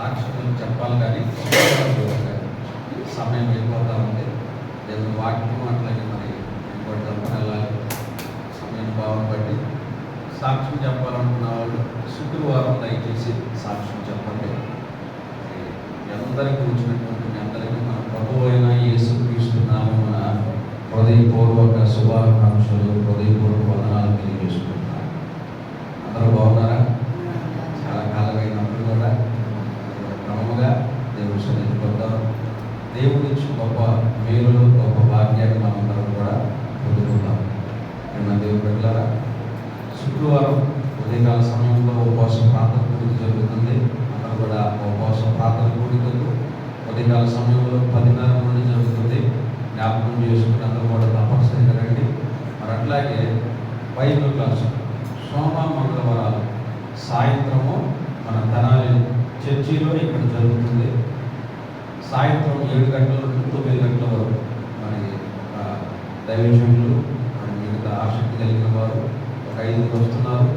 సాక్ష్యం చెప్పాలి కానీ సమయం అయిపోతూ ఉంది. దేవుని వాక్యం అట్లాగే మరి ఇంకోటి తప్పని వెళ్ళాలి. సమయం భావం బట్టి సాక్ష్యం చెప్పాలనుకున్న వాళ్ళు శుక్రవారం దయచేసి సాక్ష్యం చెప్పండి. అందరికీ వచ్చినటువంటి మీ అందరికీ మన ప్రభువు అయిన యేసుక్రీస్తు నామమున హృదయపూర్వక శుభాకాంక్షలు, హృదయపూర్వక వందనాలు తెలియజేసుకుంటున్నాను. అందరూ బాగున్నారా? చాలా కాలమైనప్పుడు కూడా క్రమముగా దేవుడి సన్నిధికి వద్దాం. దేవుడి నుంచి గొప్ప మేలులు, గొప్ప భాగ్యాన్ని మనందరం కూడా పొందుకుంటాం. నిన్న దేవుడు పెట్టారా, శుక్రవారం ఉదయకాల సమయంలో ఉపవాస ప్రార్థన కూడిక జరుగుతుంది. అందరూ కూడా ఉపవాస ప్రార్థన కూడికలు ఉదయకాల సమయంలో 10:30 నుండి జరుగుతుంది. జ్ఞాపకం చేసుకుని అందరూ కూడా తప్పనిసరిగా రండి. మరి అట్లాగే బైబిల్ క్లాసు సోమ మంగళవారాలు సాయంత్రము మన తెనాలి చర్చిలో ఇక్కడ జరుగుతుంది. సాయంత్రం 7 గంటల నుండి 9 గంటల వరకు మరి దైవజనులు మరి మిగతా ఆసక్తి కలిగిన వారు ఒక 5 వస్తున్నారు.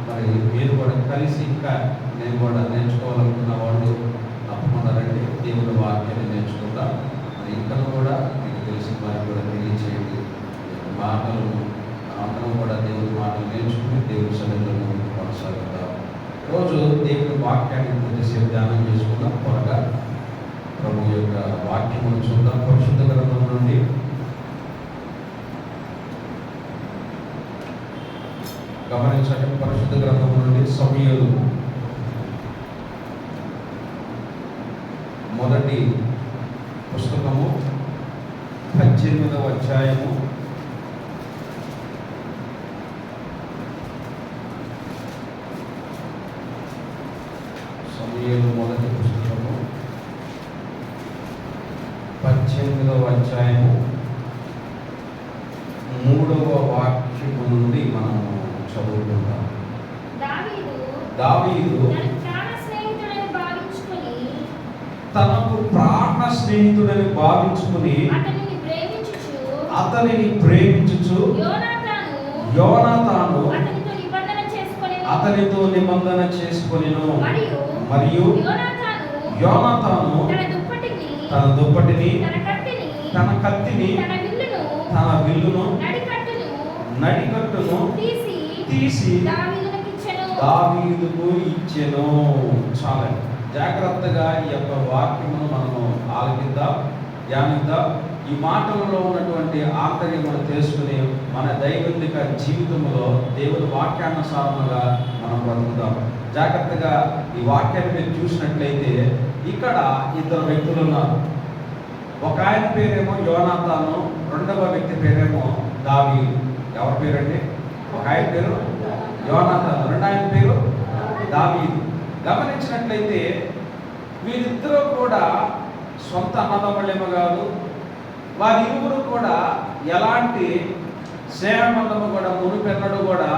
మరి మీరు కూడా కలిసి ఇంకా నేను కూడా నేర్చుకోవాలనుకున్న వాళ్ళు తప్పకుండా రండి. దేవుడి వాక్యాన్ని నేర్చుకుంటాం. మరి ఇంకా కూడా మీకు తెలిసిన వారికి కూడా తెలియచేయండి. మాటలు అందరం కూడా దేవుడి మాటలు నేర్చుకుని దేవుడి సన్నిధిలో కొనసాగుతాం. రోజు దేవుడి వాక్యాన్ని కొద్దిసేపు ధ్యానం చేసుకుందాం. త్వరగా ప్రభు యొక్క వాక్యమును చూద్దాం. పరిశుద్ధ గ్రంథం నుండి గమనించండి. పరిశుద్ధ గ్రంథం నుండి సమూయేలు మొదటి పుస్తకము 18వ అధ్యాయము సమూయేలు మొదటి పుస్తకము 18వ అధ్యాయము 3వ వాక్యము నుండి మనము చదువుకుంటాం. దావీదు తనకు ప్రాణ స్నేహితుడని భావించుకుని అతనిని ప్రేమించుచు యోనాతాను అతనితో నిబంధన చేసుకొనెను. మరియు యోనాతాను తన దుప్పటిని, తన కత్తిని, తన విల్లును, నడికట్టును తీసి దావీదుకు ఇచ్చెను. చాలా జాగ్రత్తగా ఈ యొక్క వాక్యమును మనము ఆలకిద్దాం, ధ్యానిద్దాం. ఈ మాటలలో ఉన్నటువంటి ఆంతర్యం మనం తెలుసుకుని మన దైవిక జీవితంలో దేవుని వాక్యానుసారముగా మనం బ్రతుకుదాం. జాగ్రత్తగా ఈ వాక్యాన్ని మీరు చూసినట్లయితే ఇక్కడ 2 వ్యక్తులు ఉన్నారు. ఒక ఆయన పేరేమో యోనాతాను, రెండవ వ్యక్తి పేరేమో దావీదు. ఎవరి పేరండి? ఒక ఆయన పేరు యోనాతాను, రెండో ఆయన పేరు దావీదు. గమనించినట్లయితే వీరిద్దరూ కూడా సొంత అన్నదమ్ములేమో కాదు. వారిరువురు కూడా ఎలాంటి స్నేహబంధము కూడా మునుపెన్నడూ కూడా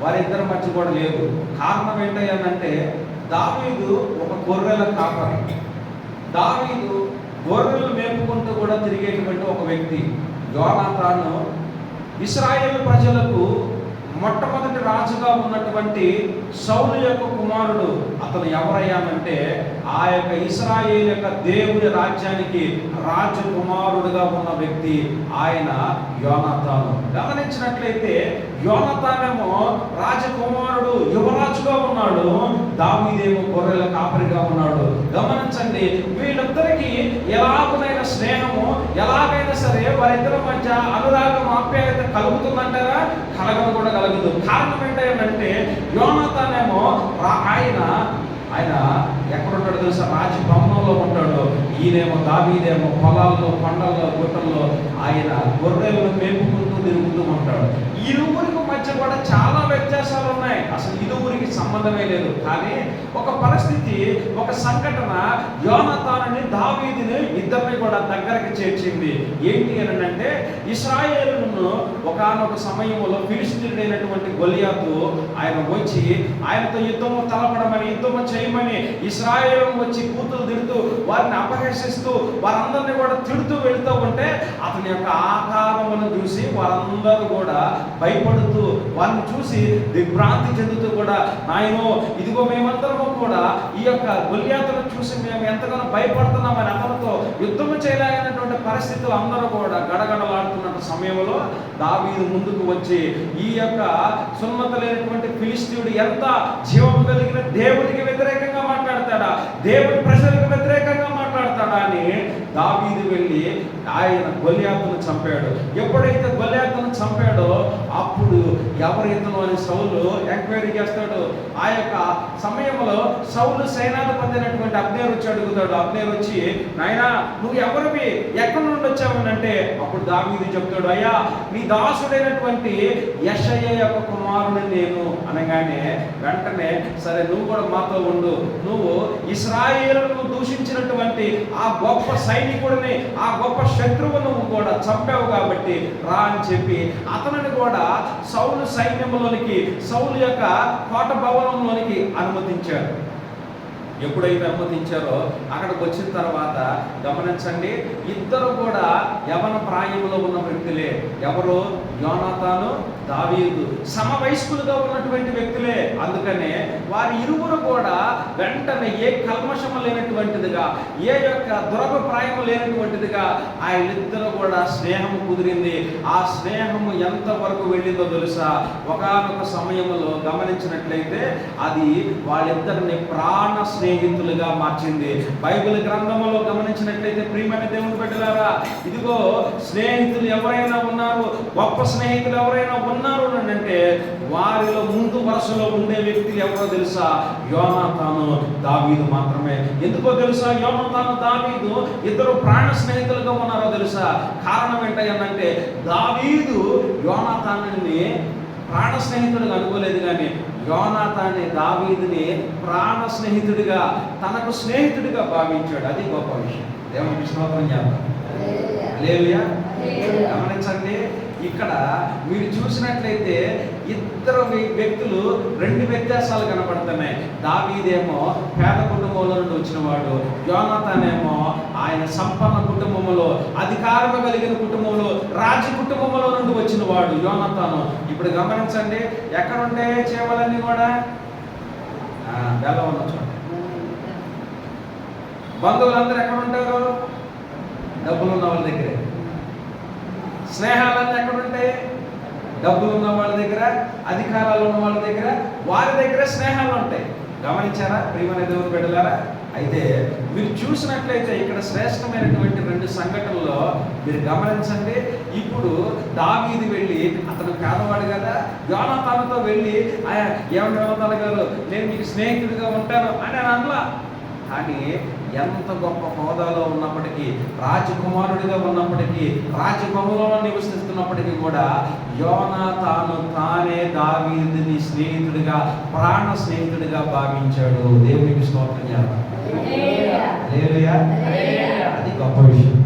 వారిద్దరి మధ్య కూడా లేదు. కారణం ఏంటంటే దావీదు ఒక గొర్రెల కాపరి. దావీదు గొర్రెలు మేపుకుంటూ కూడా తిరిగేటువంటి ఒక వ్యక్తి. యోనాతాను ఇశ్రాయేలు ప్రజలకు మొట్టమొదటి రాజుగా ఉన్నటువంటి సౌలు యొక్క కుమారుడు. అతను ఎవరయ్యానంటే ఆ యొక్క ఇశ్రాయేలు యొక్క దేవుని రాజ్యానికి రాజకుమారుడుగా ఉన్న వ్యక్తి ఆయన యోనాతాను. గమనించినట్లయితే యోనాతానేమో రాజకుమారుడు, యువరాజుగా ఉన్నాడు. దావీదేమో గొర్రెల కాపరిగా ఉన్నాడు. గమనించండి, వీళ్ళిద్దరికీ ఎలాగైనా స్నేహము, ఎలాగైనా సరే వారిద్దరి మధ్య అనురాగం, ఆప్యాయత కలుగుతుందంటారా? కలగడం కూడా కలగదు. కారణం ఏంటంటే యోనాతానేమో ఆయన ఎక్కడుంటాడు తెలుసా? రాజభవనంలో ఉంటాడు. ఈయనేమో దావీదేమో పొలాల్లో, కొండల్లో, గుట్టల్లో ఆయన గొర్రెలను మేపుకుంటూ తిరుగుతూ ఉంటాడు. ఇరువురికి మధ్య కూడా చాలా వ్యత్యాసాలు ఉన్నాయి. అసలు ఇరువురికి సంబంధమే లేదు. కానీ ఒక పరిస్థితి, ఒక సంఘటన యోనాతానుని, దావీదుని ఇద్దరిని కూడా దగ్గరికి చేర్చింది. ఏంటి అని అంటే ఇశ్రాయేలును ఒకానొక సమయంలో ఫిలిష్తీయుడైనటువంటి గొలియాతు ఆయన వచ్చి ఆయనతో యుద్ధము తలపడమని, యుద్ధము చేయమని ఇశ్రాయేలును వచ్చి కూతురు తిడుతూ, వారిని అపహసిస్తూ, వారందరినీ కూడా తిడుతూ వెళుతూ ఉంటే అతని యొక్క ఆకారమును చూసి వారందరూ కూడా భయపడుతూ, వారిని చూసి దిగ్భ్రాంతి చెందుతూ కూడా, నాయనో ఇదిగో మేమందరము కూడా ఈ యొక్క గొల్యాతును చూసి మేము ఎంతగానో భయపడుతున్నామని అతనితో యుద్ధం చేయలేనటువంటి పరిస్థితులు అందరూ కూడా గడగడలాడుతున్న సమయంలో దావీదు ముందుకు వచ్చి ఈ యొక్క సున్నత లేనటువంటి ఫిలిష్తీయుడు ఎంత జీవం కలిగిన దేవునికి వ్యతిరేకంగా మాట్లాడతాడా, దేవుడి ప్రజలకు వ్యతిరేకంగా మాట్లాడతాడా అని దావీదు వెళ్ళి ఆయన గొల్యాతును చంపాడు. ఎప్పుడైతే గొల్యాతును చంపాడో అప్పుడు ఎవరైతను అని సౌలు ఎంక్వైరీ చేస్తాడు. ఆ యొక్క సమయంలో సౌలు సేనాధిపతి అయినటువంటి అబ్నేరు వచ్చి అడుగుతాడు. అబ్నేరు వచ్చి, నాయనా నువ్వు ఎవరివి, ఎక్కడి నుండి వచ్చావని అంటే అప్పుడు దావీదు చెప్తాడు, అయ్యా నీ దాసుడైనటువంటి యెషయా యొక్క కుమారుని నేను అనగానే వెంటనే సరే నువ్వు కూడా మాతో ఉండు, నువ్వు ఇశ్రాయేలును దూషించినటువంటి ఆ గొప్ప సైనికుడిని, ఆ గొప్ప శత్రువు నువ్వు కూడా చంపావు కాబట్టి రా అని చెప్పి అతనిని కూడా సౌలు సైన్యంలోనికి, సౌలు యొక్క కోట భవనంలోనికి అనుమతించారు. ఎప్పుడైతే అనుమతించారో అక్కడికి వచ్చిన తర్వాత గమనించండి, ఇద్దరు కూడా యవన ప్రాయంలో ఉన్న వ్యక్తులే. ఎవరు? యోనాతాను, దావీదు సమవయస్కులుగా ఉన్నటువంటి వ్యక్తులే. అందుకనే వారి ఇరువురు కూడా వెంటనే ఏ కల్మషము లేనటువంటిదిగా, ఏ యొక్క దురభిప్రాయం లేనటువంటిదిగా ఆయనిద్దరు కూడా స్నేహము కుదిరింది. ఆ స్నేహము ఎంతవరకు వెళ్ళిందో తెలుసా? ఒకానొక సమయంలో గమనించినట్లయితే అది వాళ్ళిద్దరిని ప్రాణ స్నేహితులుగా మార్చింది. బైబిల్ గ్రంథంలో గమనించినట్లయితే ప్రియమైన దేవుని బిడ్డలారా, ఇదిగో స్నేహితులు ఎవరైనా ఉన్నారు, గొప్ప స్నేహితులు ఎవరైనా ఉన్నారు అంటే వారిలో ముందు వరుసలో ఉండే వ్యక్తులు ఎవరో తెలుసా? యోనాతాను, దావీదు మాత్రమే. ఎందుకో తెలుసా? యోనాతాను, దావీదు ఇద్దరు ప్రాణ స్నేహితులుగా ఉన్నారో తెలుసా? కారణం ఏంటంటే దావీదు యోనాతానుని ప్రాణ స్నేహితుడిగా అనుకోలేదు, కానీ యోనాతాన్ని దావీదుని ప్రాణ స్నేహితుడిగా, తనకు స్నేహితుడిగా భావించాడు. అది గొప్ప విషయం. దేవునికి స్తోత్రం చేద్దాం. హల్లెలూయా. గమనించండి, ఇక్కడ మీరు చూసినట్లయితే ఇద్దరు వ్యక్తులు రెండు వ్యత్యాసాలు కనబడుతున్నాయి. దావీదేమో పేద కుటుంబంలో నుండి వచ్చినవాడు, యోనాతాన్ ఏమో ఆయన సంపన్న కుటుంబంలో, అధికారం కలిగిన కుటుంబంలో, రాజు కుటుంబంలో నుండి వచ్చినవాడు యోనాతాను. ఇప్పుడు గమనించండి, ఎక్కడుంటే చేవలన్నీ కూడా బెల్ల ఉన్న చోట. బంధువులందరూ ఎక్కడ ఉంటారు? డబ్బులు ఉన్న వాళ్ళ దగ్గరే. స్నేహాలన్నీ ఎక్కడుంటాయి? డబ్బులు ఉన్న వాళ్ళ దగ్గర, అధికారాలు ఉన్న వాళ్ళ దగ్గర, వారి దగ్గర స్నేహాలు ఉంటాయి. గమనించారా ప్రియమైన దేవుని బిడ్డలారా? అయితే మీరు చూసినట్లయితే ఇక్కడ శ్రేష్టమైనటువంటి రెండు సంఘటనలో మీరు గమనించండి. ఇప్పుడు దావీదు వెళ్ళి, అతను పేదవాడు కదా, యోనాతానుతో వెళ్ళి ఏమన్నా యోనాతాను గారు నేను మీకు స్నేహితుడిగా ఉంటాను అని అనలా. కానీ ఎంత గొప్ప హోదాలో ఉన్నప్పటికీ, రాజకుమారుడిగా ఉన్నప్పటికీ, రాజభవనంలో నివసిస్తున్నప్పటికీ కూడా యోనాతాను తానే దావీదుని స్నేహితుడిగా, ప్రాణ స్నేహితుడిగా భావించాడు. దేవునికి స్తోత్రం చేద్దాం. హల్లెలూయా. అది గొప్ప విషయం.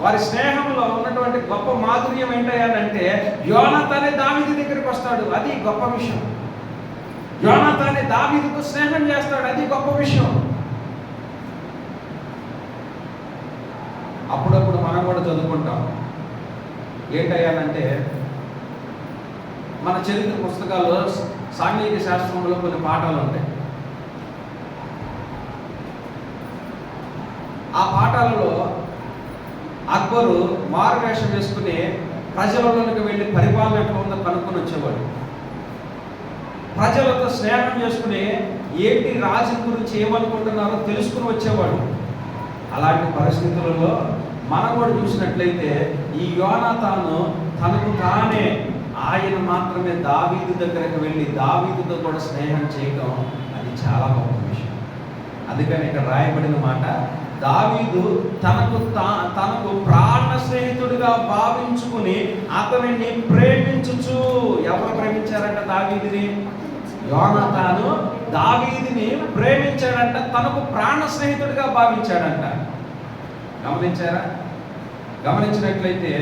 వారి స్నేహంలో ఉన్నటువంటి గొప్ప మాధుర్యం ఏంటంటే యోనాతానే దావీదు దగ్గరికి వస్తాడు. అది గొప్ప విషయం. యోనాతానే దావీదుకు స్నేహం చేస్తాడు. అది గొప్ప విషయం. అప్పుడప్పుడు మనం కూడా చదువుకుంటాం. ఏంటయ్యానంటే మన చరిత్ర పుస్తకాల్లో, సాంఘిక శాస్త్రంలో కొన్ని పాఠాలు ఉంటాయి. ఆ పాఠాలలో అక్బరు మారువేషం వేసుకుని ప్రజలలోకి వెళ్ళి పరిపాలన ఎట్లా ఉందో కనుక్కొని వచ్చేవాడు. ప్రజలతో స్నేహం చేసుకుని ఏంటి రాజు గురించి ఏమనుకుంటున్నారో తెలుసుకుని వచ్చేవాడు. అలాంటి పరిస్థితులలో మనం కూడా చూసినట్లయితే ఈ యోనాతాను తనకు తానే, ఆయన మాత్రమే దావీదు దగ్గరకు వెళ్ళి దావీదుతో కూడా స్నేహం చేయడం అది చాలా గొప్ప విషయం. అందుకని ఇక్కడ రాయబడిన మాట, దావీదు తనకు ప్రాణ స్నేహితుడిగా భావించుకుని అతనిని ప్రేమించుచు. ఎవరు ప్రేమించారంట దావీదుని? యోనాతాను దావీదుని ప్రేమించాడంట, తనకు ప్రాణ స్నేహితుడిగా భావించాడంట. గమనించారా? గమనించినట్లయితే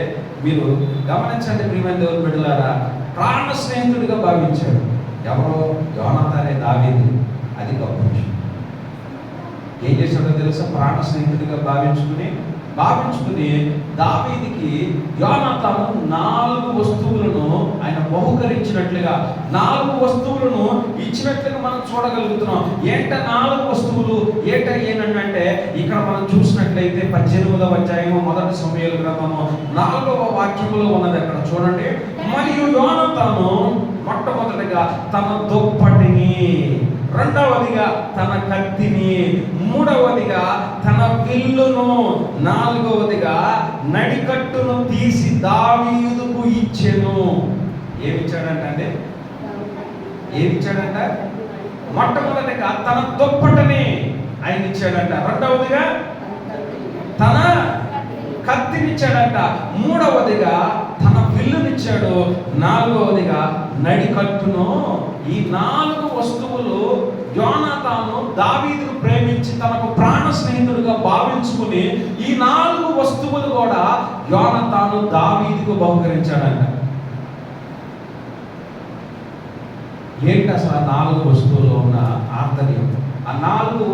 మీరు గమనించండి ప్రియమైన దేవుని బిడ్డలారా, ప్రాణ స్నేహితుడిగా భావించాడు. ఎవరో? యోనాతానే దావీదు. అది గొప్ప విషయం. ఏం చేశాడో తెలుసా? ప్రాణ స్నేహితుడిగా భావించుకుని భావించుకుని దావీదుకి యోనాతాను 4 వస్తువులను ఆయన బహుకరించినట్లుగా 4 వస్తువులను ఇచ్చినట్లుగా మనం చూడగలుగుతున్నాం. ఏంట 4 వస్తువులు ఏనంటే ఇక్కడ మనం చూసినట్లయితే 18వ అధ్యాయము 1 సమూయేలు గ్రంథము 4వ వాక్యములో ఉన్నది. అక్కడ చూడండి. మరియు యోనాతాను మొట్టమొదటిగా తన దుప్పటిని, రెండవదిగా తన కత్తిని, మూడవదిగా తన విల్లును, నాలుగవదిగా నడికట్టును తీసి దావీదుకు ఇచ్చెను. ఏమిచ్చాడంటే మొట్టమొదటిగా తన దుప్పటిని ఆయన ఇచ్చాడంట, రెండవదిగా తన కత్తినిచ్చాడంట, మూడవదిగా తన విల్లునిచ్చాడు, నాలుగవదిగా నడికట్టును. ఈ 4 వస్తువులు యోనాతాను దావీదును ప్రేమించి తనకు ప్రాణ స్నేహితుడిగా భావించుకుని ఈ 4 వస్తువులు కూడా యోనాతాను దావీదుకు బహుకరించాడంట. ఏంటి అసలు ఆ 4 వస్తువుల్లో ఉన్న ఆంతర్యం? ఆ 4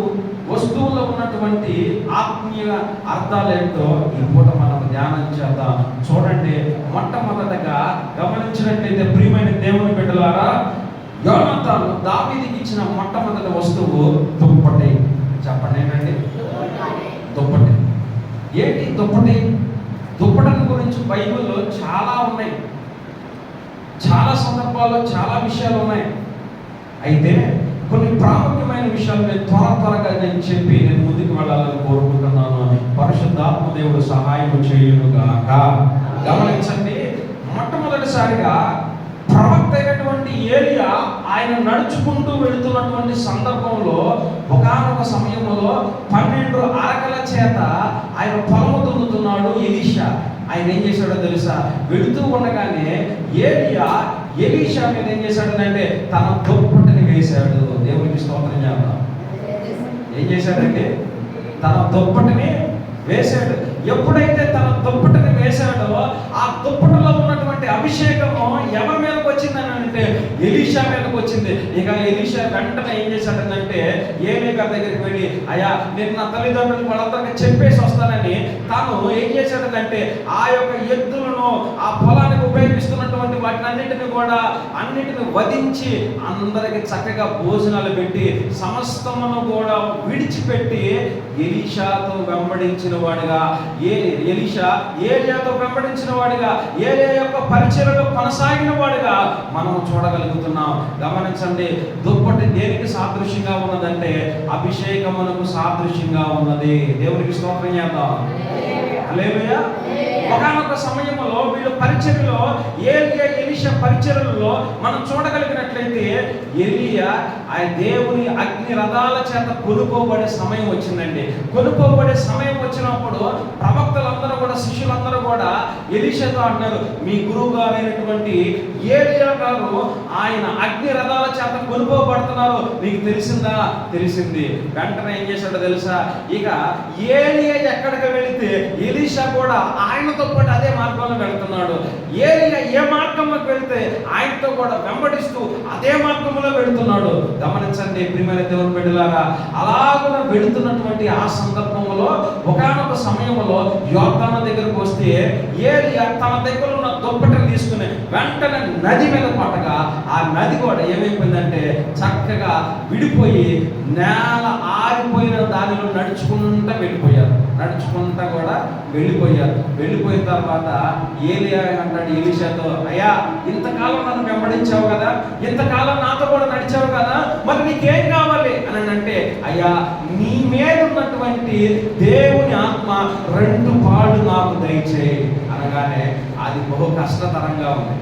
వస్తువుల్లో ఉన్నటువంటి ఆత్మీయ అర్థాలు ఏంటో ఈ పూట మనం ధ్యానం చేద్దాం. చూడండి, మొట్టమొదటగా గమనించినట్లయితే ప్రియమైన దేవుని బిడ్డలారా, యోనాతాను దావీదుకి ఇచ్చిన మొట్టమొదటి వస్తువు దుప్పటి. చెప్పండి, ఏంటండి దుప్పటి? ఏంటి దుప్పటి? దుప్పటిని గురించి బైబిల్లో చాలా ఉన్నాయి, చాలా సందర్భాల్లో చాలా విషయాలు ఉన్నాయి. అయితే కొన్ని ప్రాముఖ్యమైన విషయాలు నేను త్వరగా చెప్పి నేను ముందుకు వెళ్ళాలని కోరుకుంటున్నాను. పరిశుద్ధాత్మ దేవుడు సహాయం చేయునుగాక. గమనించండి, మొట్టమొదటిసారిగా ప్రవక్త అయినటువంటి ఏలియా ఆయన నడుచుకుంటూ వెళుతున్నటువంటి సందర్భంలో ఒకానొక సమయంలో 12 అరకల చేత ఆయన పొలము దున్నుతున్నాడు ఎలీషా. ఆయన ఏం చేశాడో తెలుసా? వెళుతూ ఉండగానే ఎలీషా మీద ఏం చేశాడంటే తన దుప్పటిని వేశాడు. దేవునికి స్తోత్రం చేద్దాం. ఏం చేశాడంటే తన దుప్పటిని వేశాడు. ఎప్పుడైతే తన దుప్పటిని వేశాడో ఆ దుప్పటిలో ఉన్నటువంటి అభిషేకము ఎవరి మీదకి వచ్చిందని అంటే ఎలీషా మీదకి వచ్చింది. ఇక ఎలీషా వెంటనే ఏం చేశాడంటే ఏలియా గారి దగ్గరికి వెళ్ళి, అయ్యా నేను నా తల్లిదండ్రులు వాళ్ళందరికీ చెప్పేసి వస్తానని తాను ఏం చేశాడంటే ఆ యొక్క ఎద్దులను ఆ పొలానికి ఉపయోగిస్తున్నటువంటి వాటిని అన్నిటిని వధించి అందరికి చక్కగా భోజనాలు పెట్టి సమస్తమును కూడా విడిచిపెట్టి ఎలీషాతో వెంబడించిన వాడిగా, ఎలీషా ఏలియాతో వెంబడించిన వాడిగా, ఏలియా యొక్క పరిచర్యలో కొనసాగిన వాడిగా మనం చూడగలుగుతున్నాం. గమనించండి, దుప్పటి దేనికి సాదృశ్యంగా ఉన్నదంటే అభిషేకమునకు సాదృశ్యంగా ఉన్నది. దేవునికి స్తోత్రం చేద్దాం. హల్లెలూయా. ఒకనొక సమయంలో వీళ్ళు పరిచర్యలో ఎలీషా పరిచర్యలలో మనం చూడగలిగినట్లయితే ఎలీయా ఆ దేవుని అగ్ని రథాల చేత కొనుక్కోబడే సమయం వచ్చిందండి. కొనుక్కోబడే సమయం వచ్చినప్పుడు ప్రవక్తలందరూ కూడా, శిష్యులందరూ కూడా ఎలీషాతో అంటారు, మీ గురువు గారైనటువంటి ఏలియా గారు ఆయన అగ్ని రథాల చేత కొనుక్కోబడుతున్నారు, మీకు తెలిసిందా? తెలిసింది. వెంటనే ఏం చేశాడో తెలుసా? ఇక ఏలియా ఎక్కడికి వెళితే ఎలీషా కూడా ఆయనతో పాటు అదే మార్గంలో వెళుతున్నాడు. ఏలియా ఏ మార్గంలోకి వెళితే ఆయనతో కూడా వెంబడిస్తూ అదే మార్గంలో వెళుతున్నాడు. గమనించండి ప్రియమైన దేవుని బిడ్డలారా, అలాగున వెళుతున్నటువంటి ఆ సందర్భంలో ఒకానొక సమయంలో యోర్దాను దగ్గరకు వస్తే ఏలియా తన దగ్గర ఉన్న దుప్పటిని తీసుకుని వెంటనే నది మీద పట్టగా ఆ నది కూడా ఏమైపోయిందంటే చక్కగా విడిపోయి నేల ఆరిపోయిన దానిలో నడుచుకుంటా వెళ్ళిపోయారు. వెళ్ళిపోయిన తర్వాత ఏలియా అంటాడు ఎలీషాతో, అయ్యా ఇంతకాలం నన్ను వెంబడించావు కదా, ఇంతకాలం నాతో కూడా నడిచావు కదా, మరి నీకేం కావాలి అని అంటే, అయ్యా నీ మీద ఉన్నటువంటి దేవుని ఆత్మ 2 పాళ్ళు నాకు దయచేయి అనగానే అది బహు కష్టతరంగా ఉంది.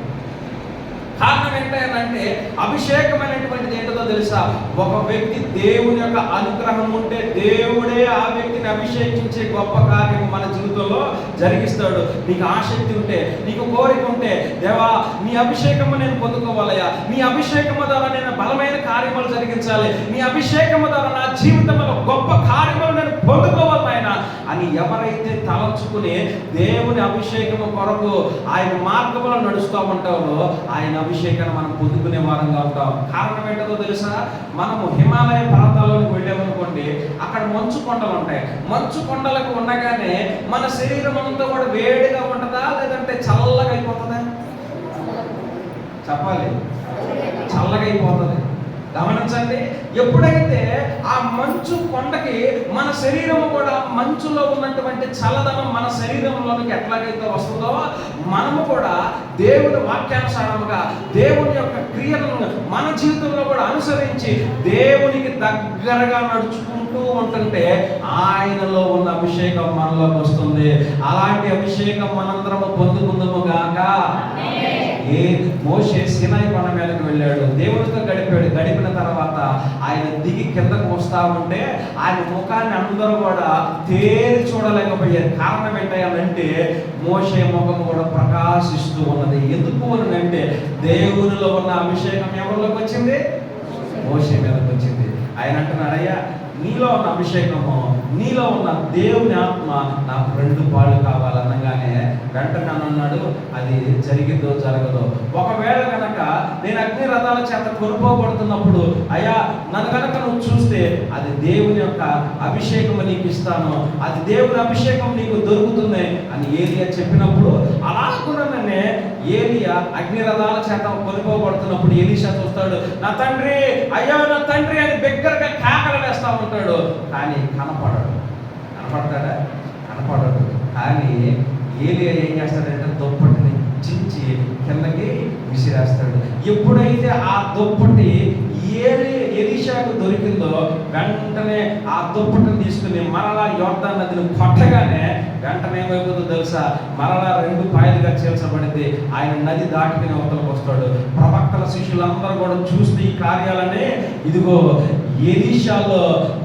కారణం ఏంటంటే అభిషేకం అనేటువంటిది ఏంటో తెలుసా? ఒక వ్యక్తి దేవుని యొక్క అనుగ్రహం ఉంటే దేవుడే ఆ వ్యక్తిని అభిషేకించే గొప్ప కార్యము మన జీవితంలో జరిగిస్తాడు. నీకు ఆసక్తి ఉంటే, నీకు కోరిక ఉంటే, దేవా నీ అభిషేకము నేను పొందుకోవాలయ్యా, నీ అభిషేకము ద్వారా నేను బలమైన కార్యములు జరిగించాలి, నీ అభిషేకము ద్వారా నా జీవితంలో గొప్ప కార్యములు నేను పొందుకోవాలైనా అని ఎవరైతే తలంచుకుని దేవుని అభిషేకము కొరకు ఆయన మార్గంలో నడుస్తూ ఉంటారో ఆయన అభిషేకాన్ని మనం పొందుకునే వారంగా ఉంటాం. కారణం ఏంటో తెలుసా? మనము హిమాలయ పర్వతాల్లోకి వెళ్ళామనుకోండి, అక్కడ మంచు కొండలు ఉంటాయి. మంచు కొండలకు ఉండగానే మన శరీరం అంతా కూడా వేడిగా ఉంటుందా లేదంటే చల్లగా అయిపోతుందా? చెప్పాలి, చల్లగా అయిపోతుంది. గమనించండి, ఎప్పుడైతే ఆ మంచు కొండకి మన శరీరం కూడా మంచులో ఉన్నటువంటి చల్లదనం మన శరీరంలోనికి ఎట్లాగైతే వస్తుందో, మనము కూడా దేవుని వాక్యానుసారముగా దేవుని యొక్క క్రియలను మన జీవితంలో కూడా అనుసరించి దేవునికి దగ్గరగా నడుచుకుంటూ ఉంటుంటే ఆయనలో ఉన్న అభిషేకం మనలోకి వస్తుంది. అలాంటి అభిషేకం మనందరము పొందుకుందాము గాక. మోషే సీనాయి కొండ మీదకి వెళ్ళాడు, దేవుడితో గడిపిన తర్వాత ఆయన దిగి కిందకు వస్తా ఉంటే ఆయన ముఖాన్ని అందరూ కూడా తేరి చూడలేకపోయారు. కారణం ఏంటంటే మోషే ముఖం కూడా ప్రకాశిస్తూ ఉన్నది. ఎందుకు అని అంటే దేవునిలో ఉన్న అభిషేకం ఎవరిలోకి వచ్చింది? మోషే మీదకి వచ్చింది. ఆయన అంటున్నాడు, అయ్యా నీలో ఉన్న అభిషేకము, నీలో ఉన్న దేవుని ఆత్మ నాకు 2 పాళ్ళు కావాలనగానే వెంటనే అన్నాడు, అది జరిగిందో జరగదో. ఒకవేళ కనుక నేను అగ్ని రథాల చేత కొనుక్కోబడుతున్నప్పుడు అయ్యా నన్ను కనుక నువ్వు చూస్తే అది దేవుని యొక్క అభిషేకం నీకు ఇస్తాను, అది దేవుని అభిషేకం నీకు దొరుకుతుంది అని ఏలియా చెప్పినప్పుడు, అలాగుననే ఏలియా అగ్ని రథాల చేత కొనుక్కోబడుతున్నప్పుడు ఎలీషా చూస్తాడు, నా తండ్రి, అయ్యా నా తండ్రి అని బిగ్గరగా కేకలు వేస్తా ఉంటాడు. కానీ కనపడతాడా? కనపడడు. కానీ ఏలియా ఏం చేస్తాడంటే దుప్పటిని చించి కిందకి విసిరేస్తాడు. ఎప్పుడైతే ఆ దుప్పటి ఎలీషాకు దొరికిందో వెంటనే ఆ దుప్పటిని తీసుకుని మరలా యోర్దాను నదిని కొట్టగానే వెంటనే ఏమైపోతుందో తెలుసా? మరలా 2 పాయలుగా చీల్చబడింది. ఆయన నది దాటుకుని అవతలకు వస్తాడు. ప్రవక్తల శిష్యులందరూ కూడా చూస్తే ఈ కార్యాలనే, ఇదిగో ఎలీషాలో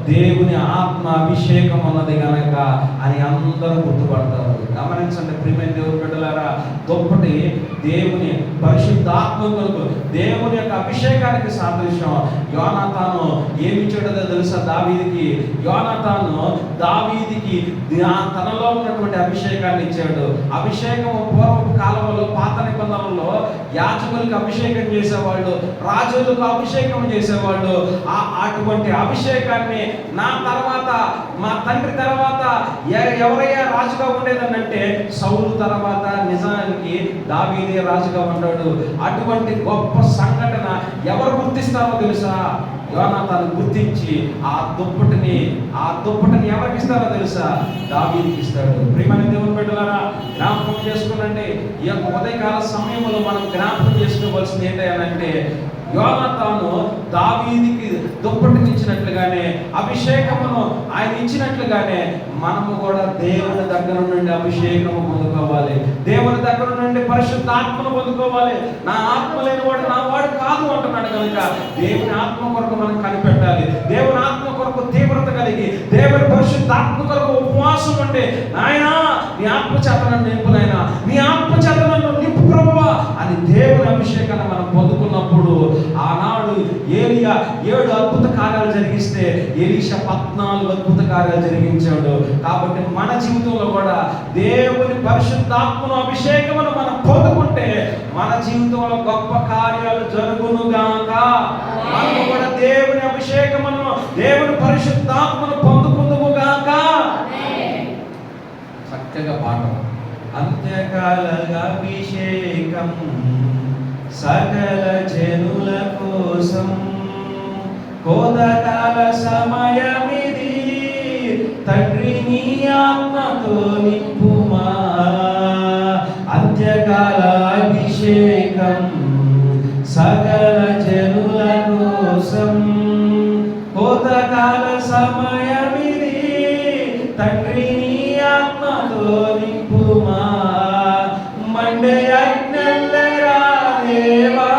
దేవుని ఆత్మ అభిషేకం ఉన్నది గనక అని అందరూ గుర్తుపడతారు. గమనించండి ప్రియమైన దేవుని బిడ్డలారా, దుప్పటి దేవుని పరిశుద్ధాత్మ కొరకు, దేవుని యొక్క అభిషేకానికి సాదృశ్యం. యోనాతాను ఏమి ఇచ్చాడో తెలుసా? దావీదికి. యోనాతాను దావీదికి తనలో ఉన్నటువంటి అభిషేకాన్ని ఇచ్చాడు. అభిషేకం పూర్వపు కాలంలో, పాత నిబంధనలలో యాజకులకు అభిషేకం చేసేవాళ్ళు, రాజులకు అభిషేకం చేసేవాళ్ళు. అటువంటి అభిషేకాన్ని నా తర్వాత, మా తండ్రి తర్వాత ఎవరయ్యా రాజుగా ఉండేదనంటే సౌలు తర్వాత నిజానికి దావీదే రాజుగా ఉంటాడు. అటువంటి గొప్ప సంఘటన ఎవరు గుర్తిస్తారో తెలుసా? యోనాతాను గుర్తించి ఆ దుప్పటిని ఎవరికి ఇస్తారో తెలుసా? దావీదుకి ఇస్తాడు. ప్రియమైన దేవుని బిడ్డలారా, జ్ఞాపకం చేసుకునండి. ఈ యొక్క ఉదయకాల సమయంలో మనం జ్ఞాపకం చేసుకోవాల్సింది ఏంటంటే, యోనాతాను దావీదుకి దుప్పటిని ఇచ్చినట్లుగానే, అభిషేకమును ఆయన ఇచ్చినట్లుగానే మనము కూడా దేవుని దగ్గర నుండి అభిషేకము పొందుకోవాలి. దేవుని దగ్గర నుండి పరిశుద్ధాత్మను పొందుకోవాలి. నా ఆత్మ లేని వాడు నా వాడు కాదు అంటున్నాడు కనుక దేవుని ఆత్మ కొరకు మనం కనిపెట్టాలి. దేవుని ఆత్మ కొరకు తీవ్రత కలిగి, దేవుని పరిశుద్ధాత్మ కొరకు ఉపవాసం ఉంటే, నాయనా నీ ఆత్మ చేత నన్ను నింపు, నాయనా నీ ఆత్మ చేత నన్ను నింపు ప్రభువా అని దేవుని అభిషేకాన్ని మనం పొందుకున్నప్పుడు, ఆనాడు ఏలియా 7 అద్భుత కార్యాలు జరిగిస్తే ఎలీషా 14 అద్భుత కార్యాలు జరిగించాడు. కాబట్టి మన జీవితంలో కూడా దేవుని పరిశుద్ధాత్మను అభిషేకమును మనం పొందుకుంటే మన జీవితంలో గొప్ప కార్యాలు జరుగునుగాక. మనం కూడా దేవుని అభిషేకమును, దేవుని పరిశుద్ధాత్మను పొందుకుందుముగాక. చక్కగా పాట. అంత్యకాల అభిషేకం సకల జనుల కోసం, కోతకాల సమయమిది, తండ్రి నీ ఆత్మతో నింపుమా. అంత్యకాల అభిషేకం సకల జనుల కోసం, కోతకాల సమయమిది, తండ్రి నీ ఆత్మతో నింపుమా. మండే అగ్నిల్లరా దేవా,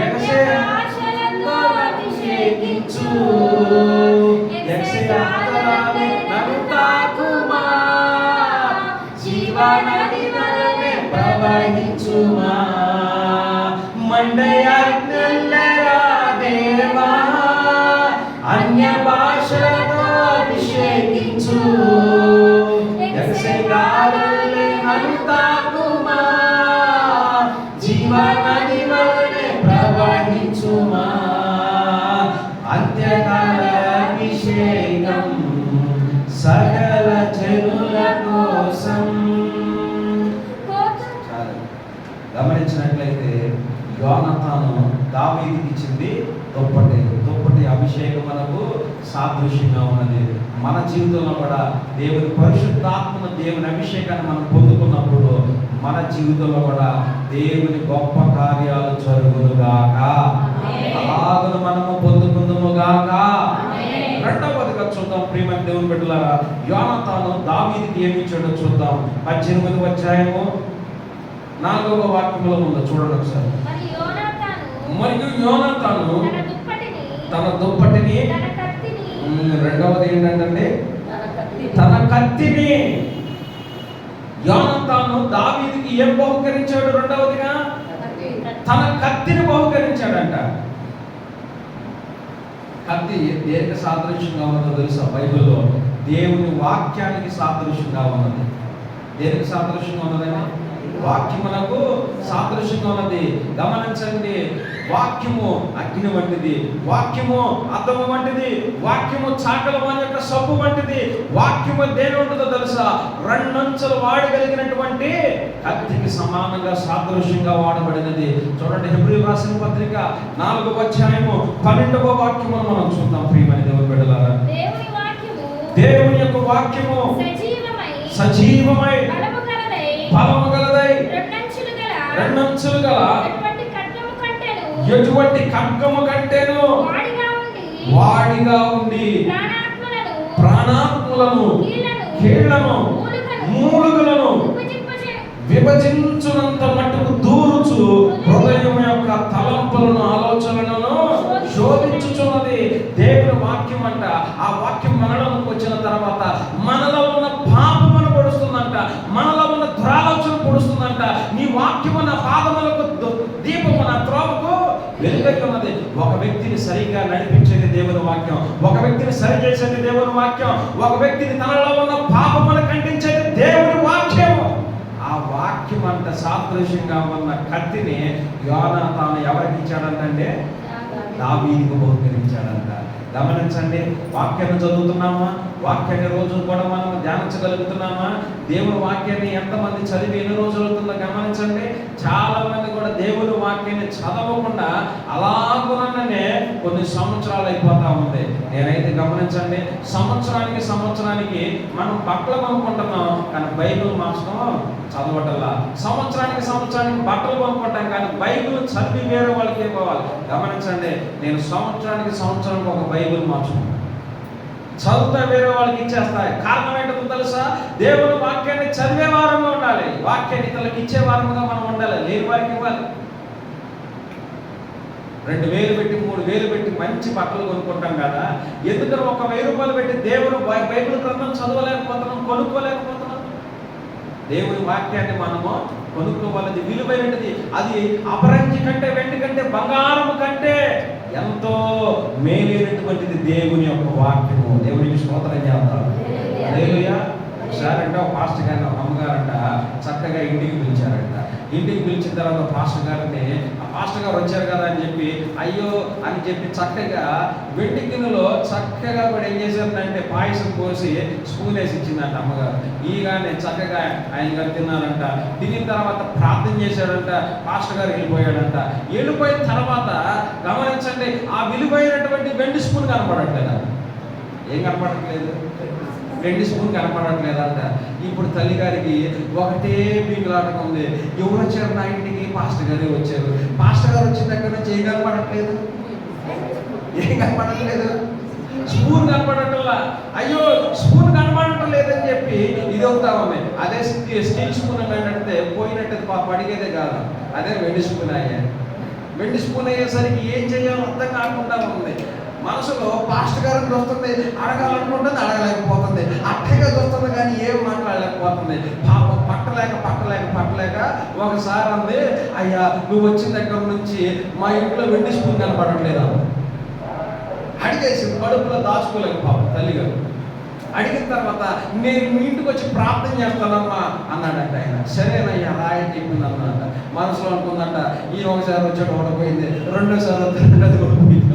ఎగసేయు అభిషేకించు, నన్ను తాకుమా, జీవనది వలె ప్రవహించుమా. మండే అగ్నిల్లరా దేవా, అన్య భాషతో అభిషేకించు, నన్ను తాకుమా, జీవనది వలె ప్రవహించుమా. అంత్యకాల అభిషేకం సకల జనుల కోసం. చాలు. గమనించినట్లయితే యోనాతాను దావీదుకి ఇచ్చింది దుప్పటి అభిషేకం మనకు సాదృశ్యంగా ఉన్నది. మన జీవితంలో కూడా దేవుని పరిశుద్ధాత్మను, దేవుని అభిషేకాన్ని మనం పొందుకున్నప్పుడు మన జీవితంలో కూడా దేవుని గొప్ప కార్యాలు జరుగునుగాక. అలాగను మనము పొందుకుందుముగాక. రెండవదిగా చూద్దాం ప్రియమైన దేవుని బిడ్డలారా, యోనాతాను దావీదుకి ఏమి ఇచ్చాడో చూద్దాం. 18వ అధ్యాయము 4వ వాక్యంలో ఉందో చూడండి ఒకసారి. మరియు యోనాతాను తన దుప్పటిని, రెండవది ఏంటంటే తన కత్తిని. యోనాతాను దావీదుకి ఏం బహుకరించాడు? రెండవదిగా తన కత్తిని బహుకరించాడంట. కత్తి దేనికి సాదృశ్యంగా ఉన్నదో తెలుసా? బైబిల్లో దేవుని వాక్యానికి సాదృశ్యంగా ఉన్నది. దేనికి సాదృశ్యంగా ఉన్నదని? వాక్యమునకు సాదృశ్యంగా ఉన్నది. గమనించండి, వాక్యము అగ్ని వంటిది, వాక్యము అద్దము వంటిది, వాక్యము చాకల వాని యొక్క సబ్బు వంటిది. వాక్యము దేని ఉంటుందో తెలుసా? రెండంచులు వాడగలిగినటువంటి కత్తికి సమానంగా సాదృశ్యంగా వాడబడినది. చూడండి, హెబ్రీయులకు రాసిన పత్రిక 4వ అధ్యాయము 12వ వాక్యమును మనం చూద్దాం. ప్రియమైన దేవుని బిడ్డలారా, దేవుని యొక్క వాక్యము సజీవమై బలము గలదై రెండంచులు గల ఎటువంటి ఖడ్గము కంటేను వాడిగా ఉండి ప్రాణాత్మలను, కీళ్లను, మూలుగులను విభజించునంత మట్టుకు దూరుచు హృదయం యొక్క తలంపులను, ఆలోచనలను శోధించుచున్నది. దేవుని వాక్యం అంట. ఆ వాక్యం మనలోకి వచ్చిన తర్వాత మనలో ఉన్న పాపమును పొడుస్తుందంట, మనలో ఉన్న దురాలోచన పొడుస్తుందంట. నీ వాక్యము నా పాదములకు దీపము, నా త్రోవకు వెలుగై ఉన్నది. ఒక వ్యక్తిని సరిగ్గా నడిపించేది దేవుని వాక్యం, ఒక వ్యక్తిని సరి చేసేది దేవుని వాక్యం, ఒక వ్యక్తిని తనలో ఉన్న పాపమును ఖండించేది దేవుని వాక్యం. ఆ వాక్యం అంత సాదృశ్యంగా ఉన్న కత్తిని యోనాతాను ఎవరికి ఇచ్చాడంటే దావీదుకు బహుకరించాడంట. గమనించండి, వాక్యాన్ని చదువుతున్నామా? వాక్యాన్ని రోజు కూడా మనం ధ్యానించగలుగుతున్నామా? దేవుని వాక్యాన్ని ఎంతమంది చదివి ఎన్ని రోజులు అవుతుందో గమనించండి. చాలా మంది కూడా దేవుని వాక్యాన్ని చదవకుండా అలాగుననే కొన్ని సంవత్సరాలు అయిపోతా ఉంది. నేనైతే గమనించండి, సంవత్సరానికి మనం బట్టలు కొనుక్కుంటున్నాం కానీ బైబిల్ మాత్రం చదవటల్లా. సంవత్సరానికి బట్టలు కొనుక్కుంటాం కానీ బైబిల్ చదివి వేరే వాళ్ళకి ఇవ్వాలి. గమనించండి, నేను సంవత్సరానికి ఒక బైబిల్ మార్చుకుంటాను, చదువుతా వేరే వాళ్ళకి ఇచ్చేస్తాయి. కారణం ఏంటో తెలుసా? దేవుని వాక్యాన్ని చదివే వారంగా ఉండాలి, వాక్యాన్ని ఇతరులకు ఇచ్చే వారంగా మనం ఉండాలి. లేని వారికి ఇవ్వాలి. 2000 పెట్టి 3000 పెట్టి మంచి బట్టలు కొనుక్కుంటాం కదా, ఎందుకని 1000 రూపాయలు పెట్టి దేవుని బైబిల్ గ్రంథం చదవలేకపోతున్నాం, కొనుక్కోలేకపోతున్నాం? దేవుని వాక్యాన్ని మనము కొనుక్కోవాలది విలువైనది. అది అపరంజి కంటే, వెండి కంటే, బంగారము కంటే ఎంతో మేలైనటువంటిది దేవుని యొక్క వాక్యము. దేవునికి స్తోత్రం చేద్దాం. హల్లెలూయా. ఒకసారి అంటే ఒక పాస్టర్ గారిని, ఒక అమ్మగారంట చక్కగా ఇంటికి పిలిచారంట. ఇంటికి పిలిచిన తర్వాత పాస్టర్ గారిని, ఆ పాస్టర్ గారు వచ్చారు కదా అని చెప్పి అయ్యో అని చెప్పి చక్కగా వెండి గిన్నెలో చక్కగా కూడా ఏం చేశారంటే పాయసం పోసి స్పూన్ వేసి ఇచ్చిందంట అమ్మగారు. ఈగానే చక్కగా ఆయన గారు తిన్నారంట. తినిన తర్వాత ప్రార్థన చేశాడంట. పాస్టర్ గారు వెళ్ళిపోయాడంట. వెళ్ళిపోయిన తర్వాత గమనించండి, ఆ విలువైనటువంటి వెండి స్పూన్ కనపడట్లేదా? ఏం కనపడట్లేదు? వెండి స్పూన్ కనపడట్లేదంట. ఇప్పుడు తల్లిగారికి ఒకటే పీకులాటం ఉంది. ఎవరు వచ్చారు నా ఇంటికి? పాస్టర్ గారే వచ్చారు. పాస్టర్ గారు వచ్చిన దగ్గర నుంచి ఏం కనపడట్లేదు? స్పూన్ కనపడటంలా. అయ్యో స్పూన్ కనపడటం లేదని చెప్పి ఇది అవుతామే. అదే స్టీల్ స్పూన్ అంటే పోయినట్టు పాప అడిగేదే కాదు, అదే వెండి స్పూన్ అయ్యా. వెండి స్పూన్ అయ్యేసరికి ఏం చేయాలో అర్థం కాకుండా ఉంది. మనసులో పాస్టర్ గారికి వస్తుంది, అడగాలనుకుంటుంది, అడగలేకపోతుంది. అట్టగా వస్తుంది కానీ ఏం మాట్లాడలేకపోతుంది. పాపం పట్టలేక ఒకసారి అంది, అయ్యా నువ్వు వచ్చిన దగ్గర నుంచి మా ఇంట్లో వెండి స్పూన్ కనపడట్లేదా? అడిగేసింది, కడుపులో దాచుకోలేక పాపం తల్లిగారు. అడిగిన తర్వాత నేను మీ ఇంటికి వచ్చి ప్రార్థన చేస్తానమ్మా అన్నాడంట ఆయన. సరేనయ్యా రాయ చెప్పింది అన్నదంట. మనసులో అనుకుందంట, ఈ ఒకసారి వచ్చాడు ఓడిపోయింది, రెండోసారి వచ్చాడు ఓడిపోయింది.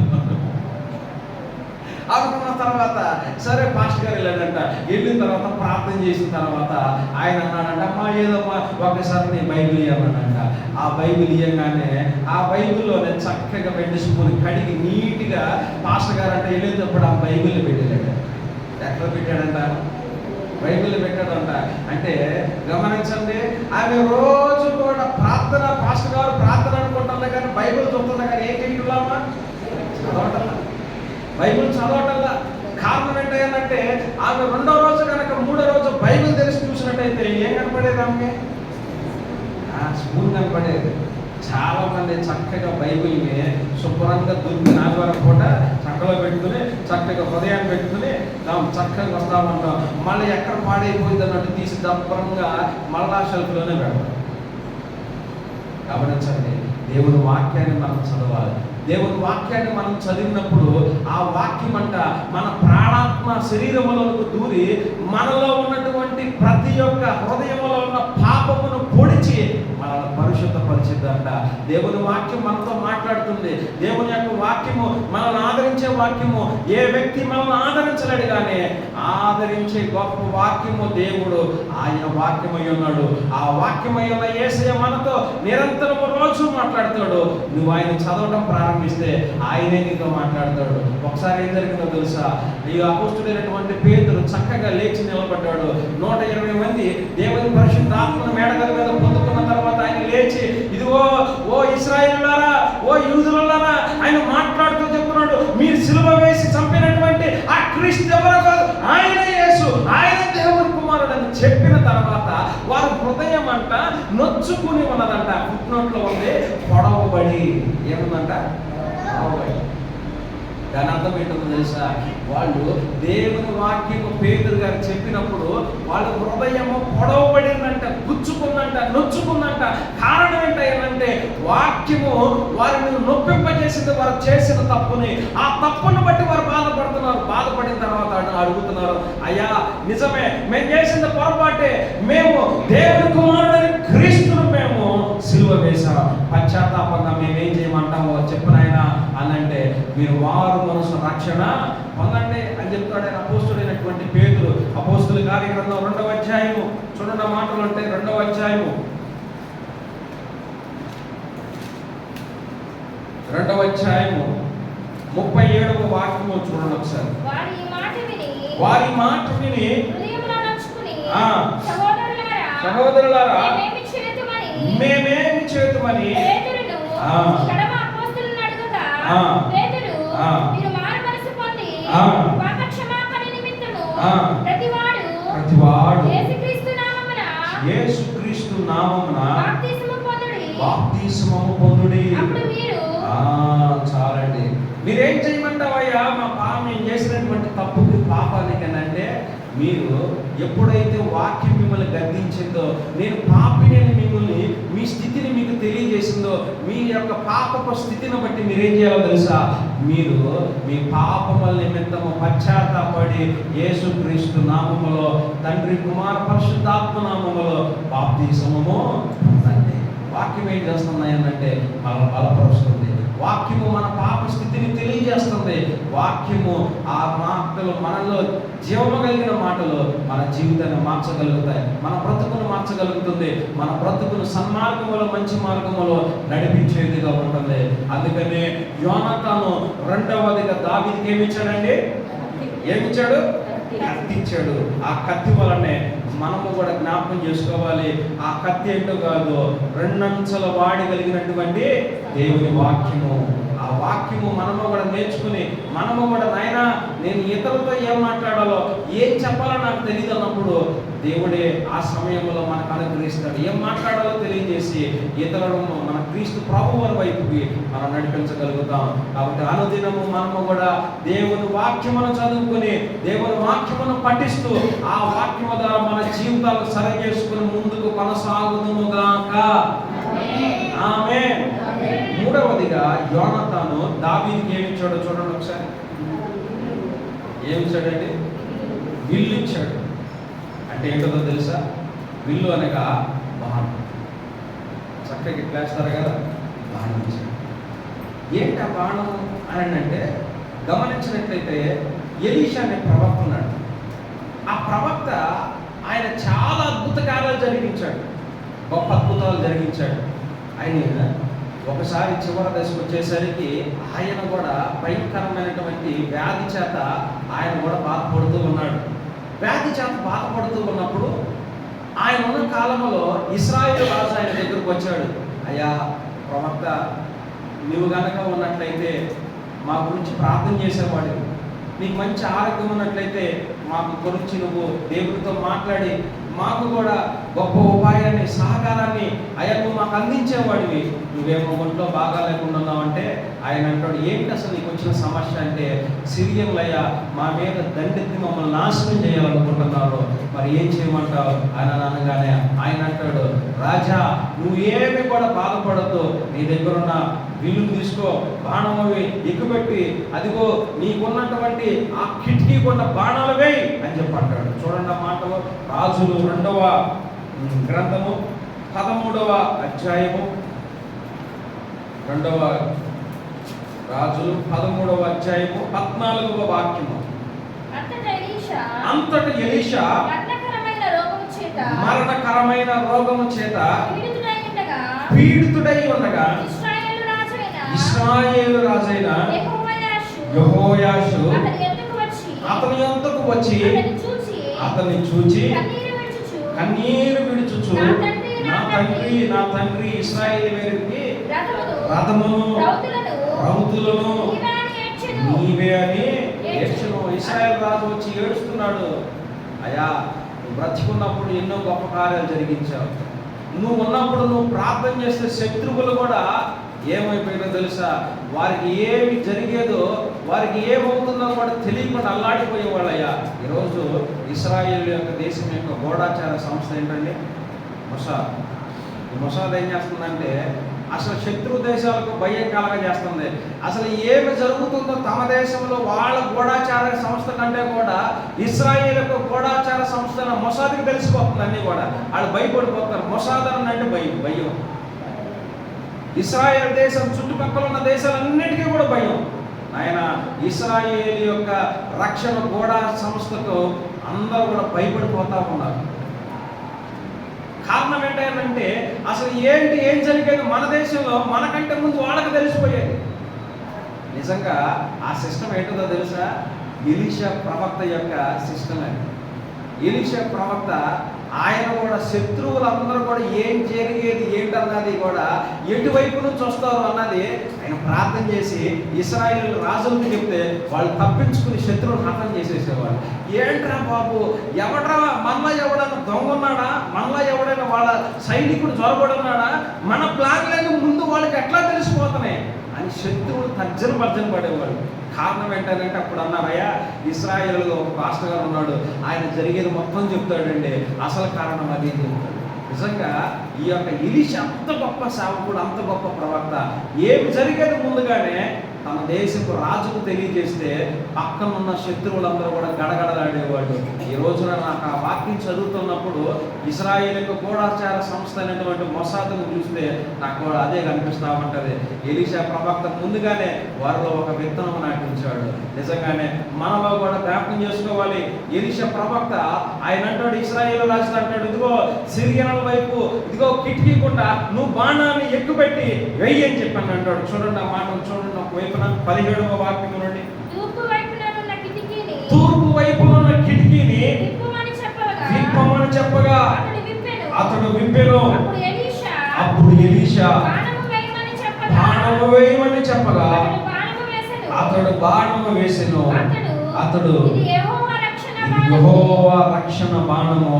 అనుకున్న తర్వాత సరే పాస్టర్ గారు వెళ్ళాడంట. వెళ్ళిన తర్వాత ప్రార్థన చేసిన తర్వాత ఆయన అన్నాడంట, అమ్మా ఏదమ్మా ఒకసారి నీ బైబిల్ ఇవ్వమన్నాడంట. ఆ బైబిల్ ఇవ్వగానే ఆ బైబిల్లోనే చక్కగా వెండి స్పూన్ కడిగి నీట్గా పాస్టర్ గారు అంటే వెళ్ళేటప్పుడు ఆ బైబిల్ పెట్టాడంట. ఎక్కడ పెట్టాడంట? బైబిల్ పెట్టాడంట. అంటే గమనించండి, ఆమె రోజు కూడా ప్రార్థన, పాస్టర్ గారు ప్రార్థన అనుకుంటుందా కానీ బైబిల్ చూస్తుందా కానీ ఏం చేయటంలామా? చదవటల్లా, బైబిల్ చదవటల్లా. కారణం ఏంటంటే ఆమె రెండో రోజు కనుక మూడో రోజు బైబిల్ తెలిసి చూసినట్టయితే ఏం కనపడేది? ఆమె స్కూల్ కనపడేది. చాలా మంది చక్కగా బైబిల్ని శుభ్రంగా దుర్గి ఆదివారం పూట చక్కలో పెట్టుకుని చక్కగా హృదయాన్ని పెట్టుకుని చక్కగా వస్తామంటాం. మళ్ళీ ఎక్కడ పాడైపోయింది అన్నట్టు తీసి దప్పరంగా మళ్ళా షెల్ఫ్లోనే పెడతాం. గమనించండి, దేవుని వాక్యాన్ని మనం చదవాలి. దేవుని వాక్యాన్ని మనం చదివినప్పుడు ఆ వాక్యం అంట మన ప్రాణాత్మ శరీరములకు దూరి మనలో ఉన్నటువంటి ప్రతి ఒక్క హృదయంలో ఉన్న పాపమును పొడిచి మనల్ని పరిశుద్ధపరిచిద్దంట. దేవుని వాక్యం మనతో మాట్లాడుతుంది. దేవుని యొక్క వాక్యము మనల్ని ఆదరించే వాక్యము. ఏ వ్యక్తి మనల్ని ఆదరించలేడు కానీ ఆదరించే గొప్ప వాక్యము దేవుడు. ఆయన వాక్యమై ఉన్నాడు. ఆ వాక్యమై ఉన్న యేసయ్య మనతో నిరంతరము రోజు మాట్లాడతాడు. నువ్వు ఆయన చదవడం ప్రారంభిస్తే ఆయనే నీతో మాట్లాడతాడు. ఒకసారి ఏం జరిగిందో తెలుసా? ఈ అపోస్తుడైనటువంటి పేతురు చక్కగా లేచి నిలబడ్డాడు. 120 మంది దేవుని పరిశుద్ధాత్మను మేడగల మీద పొందుకున్న తర్వాత ఆయన లేచి, ఇదిగో ఓ ఇశ్రాయేలులారా, ఓ యూదులారా, ఆయన మాట్లాడుతూ చెప్తున్నాడు, మీరు సిలువ వేసి చంపినటువంటి ఆ క్రీస్తు ఎవరో కాదు, ఆయన యేసు, ఆయన దేవుని కుమారుడు అని చెప్పిన తర్వాత వారి హృదయం అంట నొచ్చుకుని ఉన్నదంట. ఫుట్నోట్లో ఉంది పొడవబడి. ఏముందంట? పొడవబడి. దాని అర్థం ఏంటో తెలుసా? వాళ్ళు దేవుని వాక్యము పేతురు గారు చెప్పినప్పుడు వాళ్ళ హృదయము పొడవబడిందంట, గుచ్చుకుందంట, నొచ్చుకుందంట. కారణం ఏంటంటే వాక్యము వారిని నొప్పింపజేసింది. వారు చేసిన తప్పుని, ఆ తప్పును బట్టి వారు బాధపడుతున్నారు. బాధపడిన తర్వాత అడుగుతున్నారు, అయ్యా నిజమే, మేము చేసిన పొరపాటే, మేము దేవుని కుమారుడని క్రీస్తును మేము సిలువ వేశాం, పశ్చాత్తాపంగా మేమేం చేయమంటామో చెప్పినాయన అనంటే, మీరు వారు మనసు రక్షణ పొందండి అని చెప్తాడు ఆయన అపోస్తుడైనటువంటి పేతురు. అపోస్తుల కార్యగ్రంథం 2వ అధ్యాయము చూడండి, మాటలు ఉంటాయి. 2వ అధ్యాయము 37వ వాక్యము చూడండి ఒకసారి. వారి మాట విని సహోదరులారా మేమేమి చేతుమని ప్రతివాడు యేసుక్రీస్తు నామమున బాప్తిస్మము పొందుడి. చాలండి. మీరేం చేయమంటావయ్యా? మేము చేసినటువంటి తప్పుకి పాపానికి అంటే, మీరు ఎప్పుడైతే వాక్యం మిమ్మల్ని గద్దించిందో, నేను పాపిని మిమ్మల్ని మీ స్థితిని మీకు తెలియజేసిందో, మీ యొక్క పాపపు స్థితిని బట్టి మీరేం చేయాలో తెలుసా? మీరు మీ పాపముల నిమిత్తము పశ్చాత్తాపడి యేసుక్రీస్తు నామములో, తండ్రి కుమార పరిశుద్ధాత్మ నామములో బాప్తిస్మము పొందండి. వాక్యం ఏం చేస్తున్నాయి అంటే మనల్ని బలపరుస్తుంది. వాక్యము మన పాప స్థితిని తెలియజేస్తుంది. వాక్యము ఆ మాటలు మనలో జీవము కలిగిన మాటలు మన జీవితాన్ని మార్చగలుగుతాయి. మన బ్రతుకును మార్చగలుగుతుంది. మన బ్రతుకును సన్మార్గములో, మంచి మార్గములో నడిపించేదిగా ఉంటుంది. అందుకనే యోనాతాను రెండవదిగా దావీదుకి ఏమిచ్చాడండి? ఏమిచ్చాడు? కత్తి ఇచ్చాడు. ఆ కత్తి వలనే మనము కూడా జ్ఞాపకం చేసుకోవాలి. ఆ కత్తి ఏంటో కాదు, 2 అంచెల వాడి కలిగినటువంటి దేవుని వాక్యము. ఆ వాక్యము మనము కూడా నేర్చుకుని, మనము కూడా నాయనా నేను ఇతరులతో ఏం మాట్లాడాలో, ఏం చెప్పాలో నాకు తెలియదు అన్నప్పుడు దేవుడే ఆ సమయంలో మనకు అనుగ్రహిస్తాడు. ఏం మాట్లాడాలో తెలియజేసి ఇతరులను మన క్రీస్తు ప్రభువారి వైపుకి మనం నడిపించగలుగుతాం. కాబట్టి అనుదినము మనము కూడా దేవుని వాక్యమును చదువుకుని, దేవుని వాక్యమును పఠిస్తూ, ఆ వాక్యము ద్వారా మన జీవితాలు సరి చేసుకుని ముందుకు కొనసాగుదుముగాక. ఆమేన్. మూడవదిగా యోనాతాను దావీదుకి ఏమిచ్చాడో చూడండి ఒకసారి. ఏమిచ్చాడండి? విల్లు ఇచ్చాడు. అంటే ఏంటో తెలుసా? విల్లు అనగా బాణం. చక్కగా ఇట్లా వేస్తారు కదా, బాణం ఇచ్చాడు. ఏంటి ఆ బాణం అని అంటే, గమనించినట్లయితే ఎలీషా అనే ప్రవక్త ఉన్నాడు. ఆ ప్రవక్త ఆయన చాలా అద్భుత కార్యాలు జరిగించాడు, గొప్ప అద్భుతాలు జరిగించాడు. ఆయన ఒకసారి చివరి దశకు వచ్చేసరికి ఆయన కూడా భయంకరమైనటువంటి వ్యాధి చేత ఆయన కూడా బాధపడుతూ ఉన్నాడు. వ్యాధి చేత బాధపడుతూ ఉన్నప్పుడు ఆయన ఉన్న కాలంలో ఇశ్రాయేలు రాజు ఆయన దగ్గరకు వచ్చాడు. అయ్యా ప్రవక్త, నువ్వు గనక ఉన్నట్లయితే మా గురించి ప్రార్థన చేసేవాడు, నీకు మంచి ఆరోగ్యం ఉన్నట్లయితే మాకు గురించి నువ్వు దేవుడితో మాట్లాడి మాకు కూడా గొప్ప ఉపాయాన్ని, సహకారాన్ని అయ్యా నువ్వు మాకు అందించేవాడివి. నువ్వేమో ఒంట్లో బాగా లేకుండా ఉన్నావంటే ఆయన అంటాడు, ఏంటి అసలు నీకు వచ్చిన సమస్య అంటే, సిరియన్లయ్యా మా మీద దండెత్తి మమ్మల్ని నాశనం చేయాలనుకుంటున్నారు, మరి ఏం చేయమంటావు ఆయన అనగానే ఆయన అంటాడు, రాజా నువ్వు ఏమి కూడా బాధపడద్దు, నీ దగ్గర ఉన్న విల్లు తీసుకో, బాణం అవి ఎక్కుపెట్టి అదిగో నీకున్నటువంటి ఆ కిటికీ కొన్న బాణాలు వేయి అని చెప్పి అంటాడు. చూడండి ఆ మాటలు. రాజులు 2వ గ్రంథము 13వ అధ్యాయము, 2వ రాజులు 13వ అధ్యాయము 14వ వాక్యము. అంతట ఎలీషా మరణకరమైన రోగము చేత పీడితుడై ఉండగా ఇశ్రాయేలు రాజైన యెహోయాషు అతని యొద్దకు వచ్చి అతన్ని చూచి కన్నీరు విడుచుచు, నా తండ్రి ఇశ్రాయేలీయులకి రథమును రౌతులను నీవే అని ఏడ్చును. ఇశ్రాయేలు రాజు వచ్చి ఏడుస్తున్నాడు, అయ్యా నువ్వు బ్రతికున్నప్పుడు ఎన్నో గొప్ప కార్యాలు జరిగించావు, నువ్వు ఉన్నప్పుడు నువ్వు ప్రార్థన చేస్తే శత్రువులు కూడా ఏమైపోయిందో తెలుసా, వారికి ఏమి జరిగేదో, వారికి ఏమవుతుందో కూడా తెలియకుండా అల్లాడిపోయేవాళ్ళయ్యా. ఈరోజు ఇశ్రాయేలు యొక్క దేశం యొక్క గూఢాచార సంస్థ ఏంటండి? మొసాద్. ఈ మొసాద్ ఏం చేస్తుందంటే అసలు శత్రు దేశాలకు భయం కలగజేస్తుంది. అసలు ఏమి జరుగుతుందో తమ దేశంలో వాళ్ళ గూఢాచార సంస్థ కంటే కూడా ఇశ్రాయేల్ యొక్క గూఢాచార సంస్థ మొసాద్కి తెలిసిపోతుంది. అన్నీ కూడా వాళ్ళు భయపడిపోతారు. మొసాద్ అంటే భయం. ఇశ్రాయేల్ దేశం చుట్టుపక్కల ఉన్న దేశాలన్నిటికీ కూడా భయం. ఆయన ఇశ్రాయేల్ యొక్క రక్షణ గూఢ సంస్థకు అందరూ కూడా భయపడిపోతా ఉన్నారు. కారణం ఏంటంటే అసలు ఏం జరిగేది మన దేశంలో మనకంటే ముందు వాళ్ళకి తెలిసిపోయేది. నిజంగా ఆ సిస్టమ్ ఏంటో తెలుసా? ఎలీషా ప్రవక్త యొక్క సిస్టమ్ అది. ఎలీషా ప్రవక్త ఆయన కూడా శత్రువులందరూ కూడా ఏం జరిగేది ఏంటన్నది కూడా ఎటువైపు నుంచి వస్తారు అన్నది ఆయన ప్రార్థన చేసి ఇశ్రాయేలు రాజులకు చెప్తే వాళ్ళు తప్పించుకుని శత్రువులు హతం చేసేసేవాళ్ళు. ఏంట్రా బాబు, ఎవడ్రా మనలో ఎవడైనా దొంగ ఉన్నాడా, మనలో ఎవడైనా వాళ్ళ సైనికుడు జ్వరపడున్నాడా, మన ప్లాన్లన్నీ ముందు వాళ్ళకి ఎట్లా తెలిసిపోతున్నాయి అని శత్రువులు తర్జన పడేవాళ్ళు. కారణం ఏంటంటే అప్పుడు అన్నారయ్యా, ఇశ్రాయేలులో ఒక పాస్టర్ గారు ఉన్నాడు, ఆయన జరిగేది మొత్తం చెప్తాడండి, అసలు కారణం అది చెప్తాడు. నిజంగా ఈ యొక్క ఎలీషా అంత గొప్ప సేవకుడు, అంత గొప్ప ప్రవక్త. ఏమి జరిగేది ముందుగానే తమ దేశపు రాజుకు తెలియజేస్తే పక్కనున్న శత్రువులందరూ కూడా గడగడలాడేవాళ్ళు. ఈ రోజున నాకు ఆ వాక్యం చదువుతున్నప్పుడు ఇశ్రాయేల్ యొక్క గూఢాచార సంస్థ అయినటువంటి మొసాదును చూస్తే నాకు కూడా అదే కనిపిస్తూ ఉంటుంది. ఎలీషా ప్రవక్త ముందుగానే వారిలో ఒక విత్తనం నాటించాడు. నిజంగానే మనలో కూడా జ్ఞాపకం చేసుకోవాలి. ఎలీషా ప్రవక్త ఆయన అంటాడు, ఇశ్రాయేలు రాజు అంటాడు, ఇదిగో సిరియనుల వైపు ఇదిగో కిటికీ కూడా నువ్వు బాణాన్ని ఎక్కుపెట్టి వెయ్యి అని చెప్పాను అంటాడు. చూడండి ఆ మాటలు చూడండి. ఒకవైపున 17వ వాక్యం నుండి తూర్పు వైపున ఉన్న కిటికీని విప్పమని చెప్పగా అతడు విప్పెను. అప్పుడు ఎలీషా బాణము వేయమని చెప్పగా అతడు బాణము వేసెను. అతడు యెహోవా రక్షణ బాణము,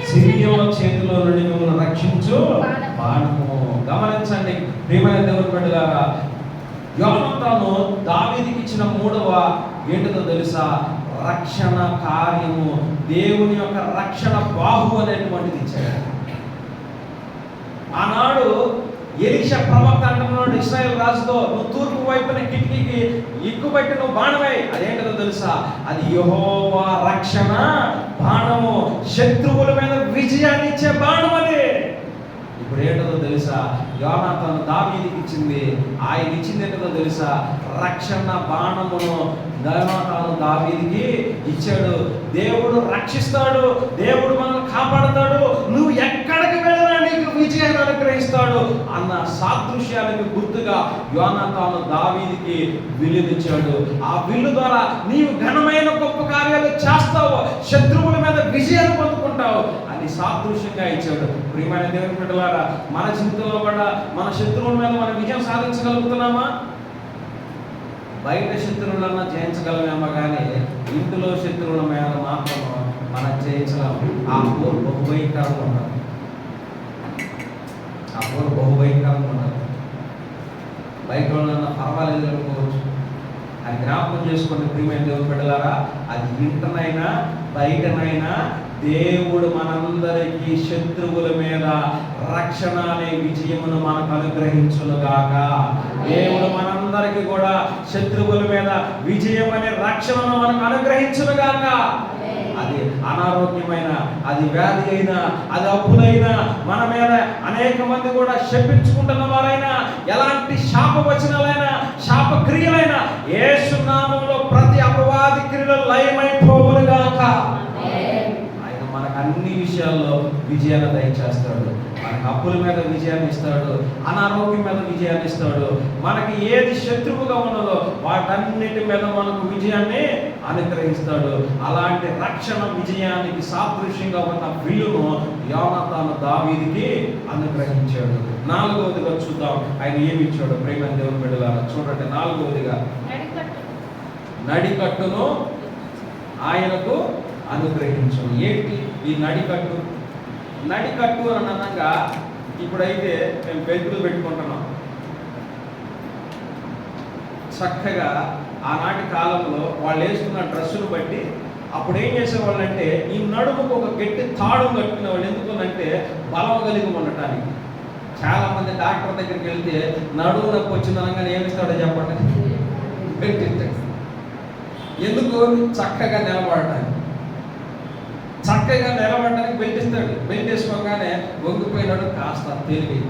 సిరియనుల చేతిలో నుండి మిమ్మల్ని రక్షించు బాణము. గమనించండి ప్రియమైన దేవుని బిడ్డలారా, యోనాతాను దావీదుకి ఇచ్చిన 3వ ఏంటిదో తెలుసా? రక్షణ కార్యము. దేవుని యొక్క రక్షణ బాహు అనేటువంటిది ఇచ్చాడు. ఆనాడు ఎలీషా ప్రవక్త అంటున్నాడు ఇశ్రాయేల్ రాజుతో, నువ్వు తూర్పు వైపున కిటికీకి ఎక్కుబట్టి నువ్వు బాణమై. అదేంటో తెలుసా? అది యెహోవా రక్షణ బాణము, శత్రువుల మీద విజయాన్ని ఇచ్చే బాణం అది. ఇప్పుడు ఏంటో తెలుసా, యోనాతాను దావీదుకి ఇచ్చింది. ఆయన ఇచ్చింది ఏంటో తెలుసా, రక్షణ బాణమును యోనాతాను దావీదుకి ఇచ్చాడు. దేవుడు రక్షిస్తాడు, దేవుడు మనల్ని కాపాడతాడు, నువ్వు ఎక్కడికి వెళ్ళినా నీకు విజయాన్ని అనుగ్రహిస్తాడు అన్న సాదృశ్యానికి గుర్తుగా యోనాతాను దావీదుకి విల్లునిచ్చాడు. ఆ విల్లు ద్వారా నీవు ఘనమైన గొప్ప కార్యాలు చేస్తావు, శత్రువుల మీద విజయాన్ని పొందుకుంటావు అని సాదృశ్యంగా ఇచ్చాడు. ప్రియమైన దేవుని బిడ్డలారా, మన జీవితంలో కూడా మన శత్రువుల మీద మనం విజయం సాధించగలుగుతున్నామా? బయట శత్రువులన్నా జయించగలమేమో కానీ ఇంటిలో శత్రువుల మీద మాత్రం మనం జయించలేము. ఆ పోరు బహుభయంకరంగా ఉండదు. ఆ పోరు బహుభయంకరంగా ఉండదు. బయట వాళ్ళన్నా పర్వాలేదు అనుకోవచ్చు. అది జ్ఞాపకం చేసుకోండి ప్రియమైన దేవుని బిడ్డలారా, అది ఇంటనైనా బయటనైనా దేవుడు మనందరికీ శత్రువుల మీద రక్షణ అనే విజయమును మనకు అనుగ్రహించునుగాక. దేవుడు మనందరికీ కూడా శత్రువుల మీద విజయం అనే రక్షణను మనకు అనుగ్రహించునుగాక. అది అనారోగ్యమైన, అది వ్యాధి అయినా, అది అప్పులైనా, మన మీద అనేక మంది కూడా శపించుకుంటున్న వారైనా, ఎలాంటి శాపవచనాలైనా శాపక్రియలైనా యేసు నామములో ప్రతి అపవాది క్రియలు లయమైపోవునుగాక. ఆయన మనకు అన్ని విషయాల్లో విజయాన్ని దయచేస్తాడు. మనకు అప్పుల మీద విజయాన్ని ఇస్తాడు, అనారోగ్యం మీద విజయాన్ని ఇస్తాడు. మనకి ఏది శత్రువుగా ఉన్నదో వాటన్నిటి మీద మనకు విజయాన్ని అనుగ్రహిస్తాడు. అలాంటి రక్షణ విజయానికి సాదృశ్యంగా ఉన్న విల్లును యోనాతాను దావీదుకి అనుగ్రహించాడు. నాలుగవదిగా చూద్దాం ఆయన ఏమి ఇచ్చాడు. ప్రేమ దేవుని బిడ్డలారా చూడండి, నాలుగవదిగా నడికట్టును ఆయనకు అనుగ్రహించు. ఏంటి ఈ నడికట్టు? నడికట్టు అని అనగా ఇప్పుడైతే మేము బెల్టులు పెట్టుకుంటున్నాం. చక్కగా ఆనాటి కాలంలో వాళ్ళు వేసుకున్న డ్రెస్సును బట్టి అప్పుడు ఏం చేసేవాళ్ళు అంటే ఈ నడుముకు ఒక గట్టి తాడు కట్టుకునే వాళ్ళు. ఎందుకంటే బలం కలిగి ఉండటానికి. చాలా మంది డాక్టర్ దగ్గరికి వెళ్తే నడుము నొప్పి వచ్చిందనగానే ఏమిస్తాడో చెప్పండి, బెల్ట్. ఎందుకు? చక్కగా నిలబడటానికి. చక్కగా నిలబడడానికి బెల్ట్ ఇస్తాడు. బెల్ట్ వేసుకోగానే వంగిపోయినాడు కాస్త తేలిక,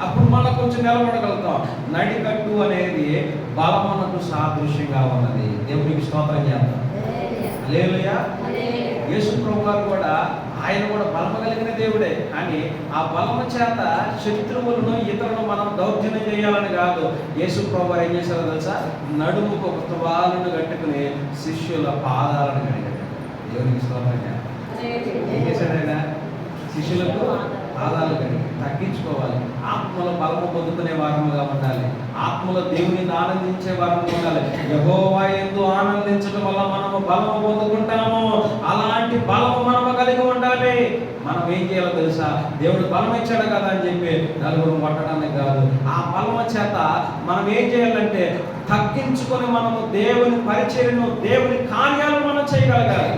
అప్పుడు మళ్ళీ కొంచెం నిలబడగలుగుతాం. నడికట్టు అనేది బలమునకు సాదృశ్యంగా ఉన్నది. దేవునికి స్తోత్రం చేద్దాం. హల్లెలూయా. యేసు ప్రభువు గారు కూడా ఆయన కూడా బలము కలిగిన దేవుడే. కానీ ఆ బలము చేత శత్రువులను ఇతరులను మనం దౌర్జన్యం చేయాలని కాదు. యేసు ప్రభు గారు ఏం చేశారో తెలుసా? నడుముకు ఒక తువాలను కట్టుకుని శిష్యుల పాదాలను కడిగాడు. దేవునికి స్తోత్రం. ఏం చేశాడు ఆయన? శిష్యులకు పాదాలు కడిగి తగ్గించుకోవాలి. ఆత్మలో బలము పొందుకునే వారముగా ఉండాలి. ఆత్మలో దేవునిని ఆనందించే వారముగా ఉండాలి. యెహోవా యందు ఆనందించడం వల్ల మనము బలము పొందుకుంటాము. అలాంటి బలము మనము కలిగి ఉండాలి. మనం ఏం చేయాలో తెలుసా? దేవుడు బలం ఇచ్చాడు కదా అని చెప్పి నలుగురు కొట్టడానికి కాదు. ఆ బలము చేత మనం ఏం చేయాలంటే తగ్గించుకొని మనము దేవుని పరిచర్యను, దేవుని కార్యాలను మనం చేయగలగాలి.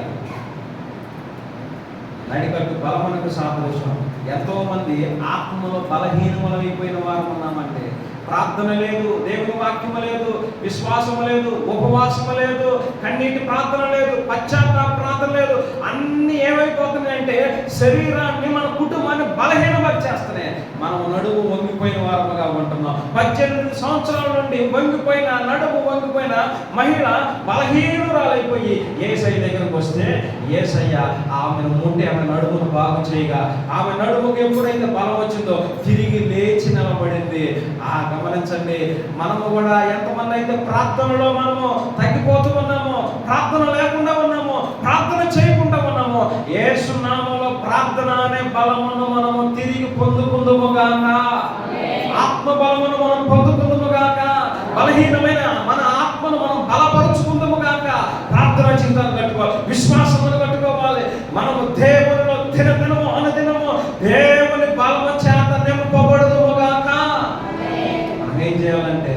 నడికట్టు బలమునకు సాదృశ్యం. ఎంతో మంది ఆత్మలో బలహీనములైపోయిన వారు ఉన్నామంటే ప్రార్థన లేదు, దేవుని వాక్యము లేదు, విశ్వాసము లేదు, ఉపవాసము లేదు, కన్నీటి ప్రార్థన లేదు, పశ్చాత్తాప ప్రార్థన లేదు. అన్ని ఏమైపోతున్నాయంటే శరీరాన్ని, మన కుటుంబాన్ని బలహీనపరిచేస్తున్నాయి. మనం నడుము వంగిపోయిన వారముగా ఉంటున్నాం. 18 సంవత్సరాల నుండి వంగిపోయిన నడుము వంగిపోయిన మహిళ బలహీనురాలైపోయి యేసయ్య దగ్గరకు వస్తే యేసయ్య ఆమెను ముట్టి ఆమె నడుమును బాగు చేయగా ఆమె నడుముకు ఎప్పుడైతే బలం వచ్చిందో తిరిగి లేచి నిలబడింది. గమనించండి, మనము కూడా ఎంతమంది అయితే ప్రార్థనలో మనము తగ్గిపోతూ ఉన్నామో, ప్రార్థన లేకుండా ఉన్నామో, ప్రార్థన చేయకుండా ఉన్నామో, యేసు నామములో ప్రార్థన అనే బలమును మనము తిరిగి పొందుకుందుముగాక. ఆత్మ బలమును మనం పొందుకుందుముగాక. బలహీనమైన మన ఆత్మను మనం బలపరుచుకుందుముగాక. ప్రార్థన జీవితాన్ని కట్టుకోవాలి, విశ్వాసమును కట్టుకోవాలి. మనము దేవునిలో దినదినము అనుదినము దేవుని బలము చేత నింపబడుదుముగాక. ఏం చేయాలంటే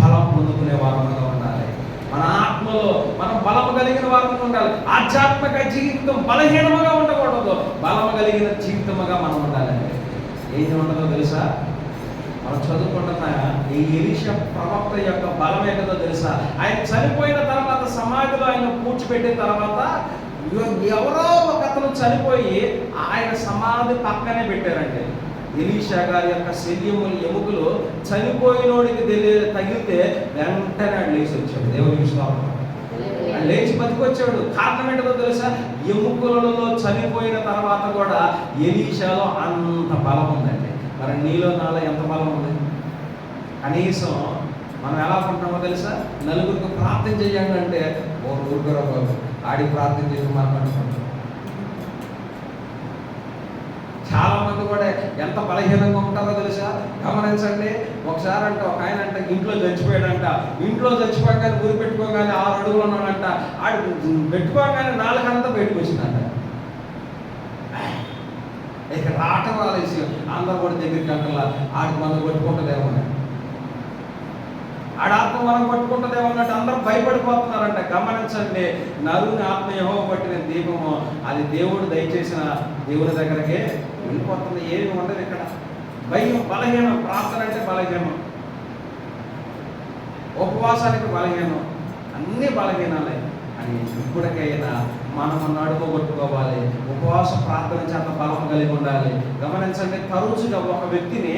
బలం పొందుకునే వారముగా ఉండాలి. మన ఆత్మలో మనం బలము కలిగిన వారముగా ఉండాలి. ఆధ్యాత్మిక జీవితం బలహీనముగా ఉండకూడదు, బలము కలిగిన జీవితముగా మనం ఉండాలంటే ఏది ఉండదో తెలుసా? మనం చదువుకుంటున్న ఈ ఎలీషా ప్రవక్త యొక్క బలం ఏంటో తెలుసా? ఆయన చనిపోయిన తర్వాత సమాధిలో ఆయన పూడ్చిపెట్టిన తర్వాత ఎవరో ఒక అతను చనిపోయి ఆయన సమాధి పక్కనే పెట్టారండి. ఎలీషా గారి యొక్క శల్యములు ఎముకలు చనిపోయినోడికి తగిలితే వెంటనే ఆడు లేచి వచ్చాడు. దేవుని స్తోత్రం. ఆయన లేచి బతికొచ్చాడు. కారణం ఏంటో తెలుసా? ఎముకలలో చనిపోయిన తర్వాత కూడా ఎలీషాలో అంత బలం ఉందండి. మరి నీలో నాలో ఎంత బలం ఉంది? కనీసం మనం ఎలా అనుకుంటున్నామో తెలుసా? నలుగురికి ప్రార్థన చేయండి అంటే ఓ ఊరుకురా బాబు, ఆడికి ప్రార్థన చేసి మనం అనుకుంటాం. చాలా మంది కూడా ఎంత బలహీనంగా ఉంటారో తెలుసా? గమనించండి. ఒకసారి అంటే ఒక ఆయన అంటే ఇంట్లో చచ్చిపోయాడంట. ఇంట్లో చచ్చిపోగానే గురి పెట్టుకోగానే 6 అడుగులు ఉన్నాడంట. ఆడు పెట్టుకోగానే 4 అంతా బయటకు వచ్చిందంట. ఇక రావటం ఆలస్యం. అందరూ కూడా దగ్గరికి అంటలా ఆడికి మనం కొట్టుకుంటుందేమో, ఆడాత్మ మనం కొట్టుకుంటుందేమో అన్నట్టు అందరూ భయపడిపోతున్నారంట. గమనించండి, నరుని ఆత్మ యెహోవా పట్టిన దీపము అది దేవుడు దయచేసిన దేవుని దగ్గరకే వెళ్ళిపోతుంది. ఏమి ఉండదు ఇక్కడ. భయం, బలహీనం. ప్రార్థన అంటే బలహీనం, ఉపవాసానికి బలహీనం, అన్ని బలహీనాలే. అని ఇప్పటికైనా మనం నడుము కొట్టుకోవాలి. ఉపవాస ప్రార్థన చేత బలం కలిగి ఉండాలి. గమనించండి, తరచుగా ఒక వ్యక్తిని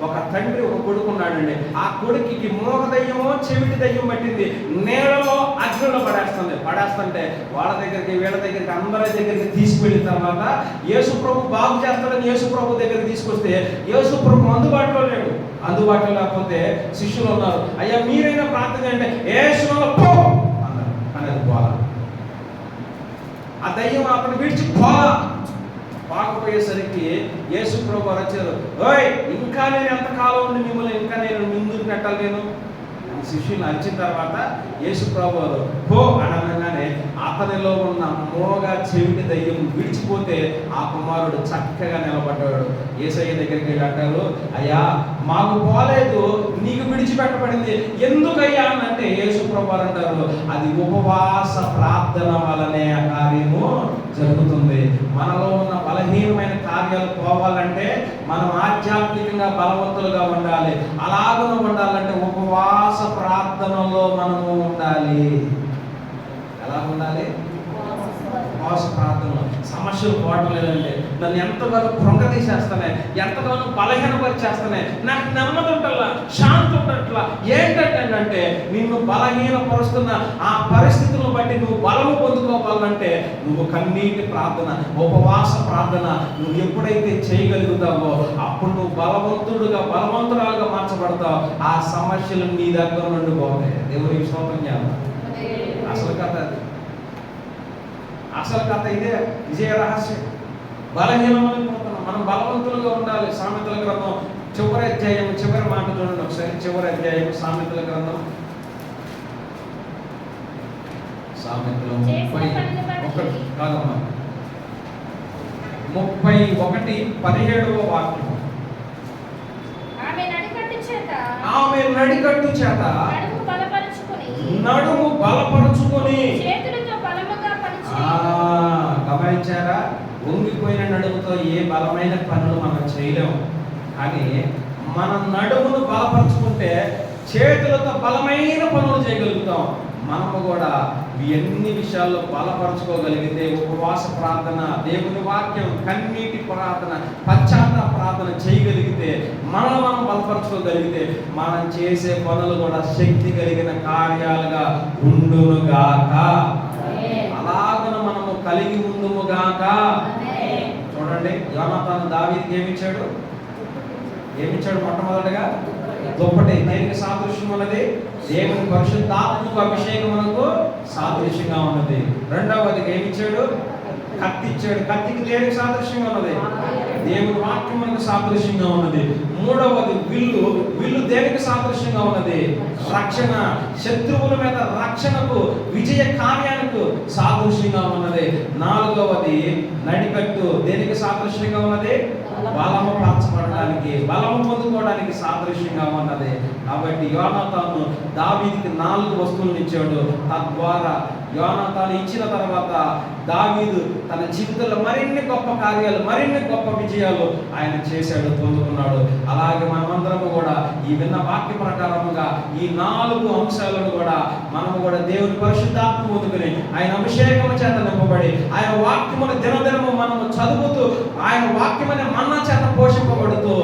ఒక తండ్రి ఒక కొడుకు ఉన్నాడండి. ఆ కొడుకుకి మోగ దయ్యమో చెవిటి దయ్యం పట్టింది. నేలలో అగ్నిలో పడేస్తుంటే వాళ్ళ దగ్గరికి వీళ్ళ దగ్గరికి అందరి దగ్గరికి తీసుకువెళ్ళిన తర్వాత యేసు ప్రభు బాగు చేస్తాడని యేసు ప్రభు దగ్గరికి తీసుకొస్తే యేసు ప్రభు అందుబాటులో లేడు. అందుబాటులో లేకపోతే శిష్యులు ఉన్నారు, అయ్యా మీరైనా ప్రార్థన అంటే యేసులో పో అన్నారు. కానీ అది పోలా. ఆ దయ్యం అతను విడిచి పాకపోయేసరికి యేసు ప్రభు వచ్చారు, ఓయ్ ఇంకా నేను ఎంతకాలం ఉండి మిమ్మల్ని ఇంకా నేను ముందుకు నెట్టలేను అని శిష్యుని అరిచిన తర్వాత యేసు ప్రభు పో అనగానే అతనిలో ఉన్న మోగ చెవిటి దయ్యం విడిచిపోతే ఆ కుమారుడు చక్కగా నిలబడ్డాడు. యేసయ్య దగ్గరికి వెళ్ళి అంటారు, అయ్యా మాకు పోలేదు, నీకు విడిచిపెట్టబడింది ఎందుకయ్యా అంటే యేసు ప్రభు అంటారు, అది ఉపవాస ప్రార్థన వలనే ఆ కార్యము జరుగుతుంది. మనలో ఉన్న బలహీనమైన కార్యాలు పోవాలంటే మనం ఆధ్యాత్మికంగా బలవంతులుగా ఉండాలి. అలాగను ఉండాలంటే ఉపవాస ప్రార్థనలో మనము ఉండాలి. ఎలా ఉండాలి? ఉపవాస ప్రార్థనలో. సమస్యలు పోవటం లేదంటే నన్ను ఎంతగానో కృంగ తీసేస్తానే, ఎంతగానో బలహీనపరిచేస్తానే, నాకు నెమ్మది ఉంటల్లా, శాంతి ఉంటట్లా. ఏంటంటే నిన్ను బలహీనపరుస్తున్న ఆ పరిస్థితులను బట్టి నువ్వు బలము పొందుకోవాలంటే నువ్వు కన్నీటి ప్రార్థన, ఉపవాస ప్రార్థన నువ్వు ఎప్పుడైతే చేయగలుగుతావో అప్పుడు నువ్వు బలవంతురాలుగా మార్చబడతావు. ఆ సమస్యలు నీ దగ్గర నుండి పోతాయి. దేవునికి స్తోత్రం చేయాలి. అసలు కథ ఇదే, విజయ రహస్యం. బలహీనమైపోతున్నాం, మనం బలవంతులుగా ఉండాలి. సామెతల గ్రంథం చివరి అధ్యాయం చివరి మాట చూడండి ఒకసారి. చివరి అధ్యాయం సామెతల గ్రంథం, సామెతలు 31:17 వాక్యం. ఆమె నడికట్టు చేత నడుము బలపరుచుకొని. గమనించారా? వంగిపోయిన నడుముతో ఏ బలమైన పనులు మనం చేయలేము. కానీ మన నడుమును బలపరుచుకుంటే చేతులతో బలమైన పనులు చేయగలుగుతాం. మనము కూడా ఎన్ని విషయాల్లో బలపరచుకోగలిగితే ఉపవాస ప్రార్థన, దేవుని వాక్యం, కన్నీటి ప్రార్థన, పశ్చాత్తాప ప్రార్థన చేయగలిగితే మనం బలపరచుకోగలిగితే మనం చేసే పనులు కూడా శక్తి కలిగిన కార్యాలుగా ఉండునుగాక. అలాగన మనము కలిగి ఉండుముగాక. చూడండి, యోనాతాను దావీదుకి ఏమిచ్చాడు? మొట్టమొదటిగా దుప్పటి. దేనికి సాదృశ్యం ఉన్నది? దేవుని పరిశుద్ధాత్మకు అభిషేకమునకు సాదృశ్యంగా ఉన్నది. రెండవదిగా ఏమిచ్చాడు? కత్తి ఇచ్చాడు. కత్తికి దేనికి సాదృశ్యంగా ఉన్నది? దేవుని వాక్యమునకు సాదృశ్యంగా ఉన్నది. మూడవది విల్లు. విల్లు దేనికి సాదృశ్యంగా ఉన్నది? రక్షణ, శత్రువుల మీద రక్షణకు, విజయ కార్యానికి సాదృశ్యంగా ఉన్నది. నాలుగవది నడికట్టు. దేనికి సాదృశ్యంగా ఉన్నది? బలము పంచబడడానికి, బలము పొందుకోవడానికి సాదృశ్యంగా ఉన్నది. కాబట్టి యోనాతాను దావీదుకి 4 వస్తువులను ఇచ్చాడు. తద్వారా యోనాతాను ఇచ్చిన తర్వాత దావీదు తన జీవితంలో మరిన్ని గొప్ప కార్యాలు, మరిన్ని గొప్ప విజయాలు ఆయన చేశాడు, పొందుకున్నాడు. అలాగే మనమందరము కూడా ఈ విన్న వాక్య ప్రకారముగా ఈ 4 అంశాలను కూడా మనము కూడా దేవుని పరిశుద్ధాత్మ పొందుకుని ఆయన అభిషేకము చేత నింపబడి ఆయన వాక్యమును దినదినము మనము చదువుతూ ఆయన వాక్యమనే మన్నా చేత పోషింపబడుతూ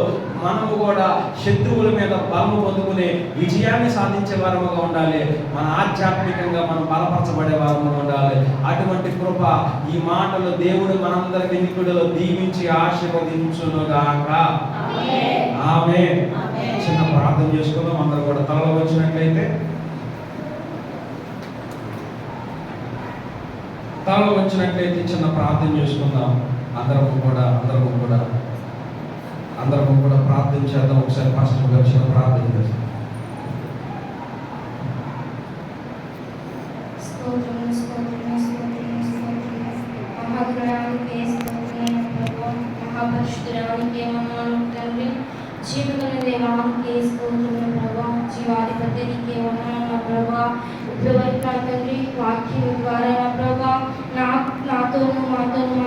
మనము కూడా శత్రువుల మీద బలము పొందుకుని విజయాన్ని సాధించే వారముగా ఉండాలి. మన ఆధ్యాత్మికంగా మనం బలపరచబడే వారముగా ఉండాలి. అటువంటి కృప ఈ మాటలు దేవుడు మనందరి వినికిడిలో దీవించి ఆశీర్వదించునుగాక. ఆమేన్. చిన్న ప్రార్థన చేసుకుందాం. అందరూ కూడా తలలో వచ్చినట్లయితే చిన్న ప్రార్థన చేసుకుందాం. అందరము కూడా ప్రార్థన చేద్దాం. ఒకసారి పాస్టర్ గారు చిన్న ప్రార్థన చేస్తాం. వాక్యం ద్వారా ప్రభా నాతోను మాతోను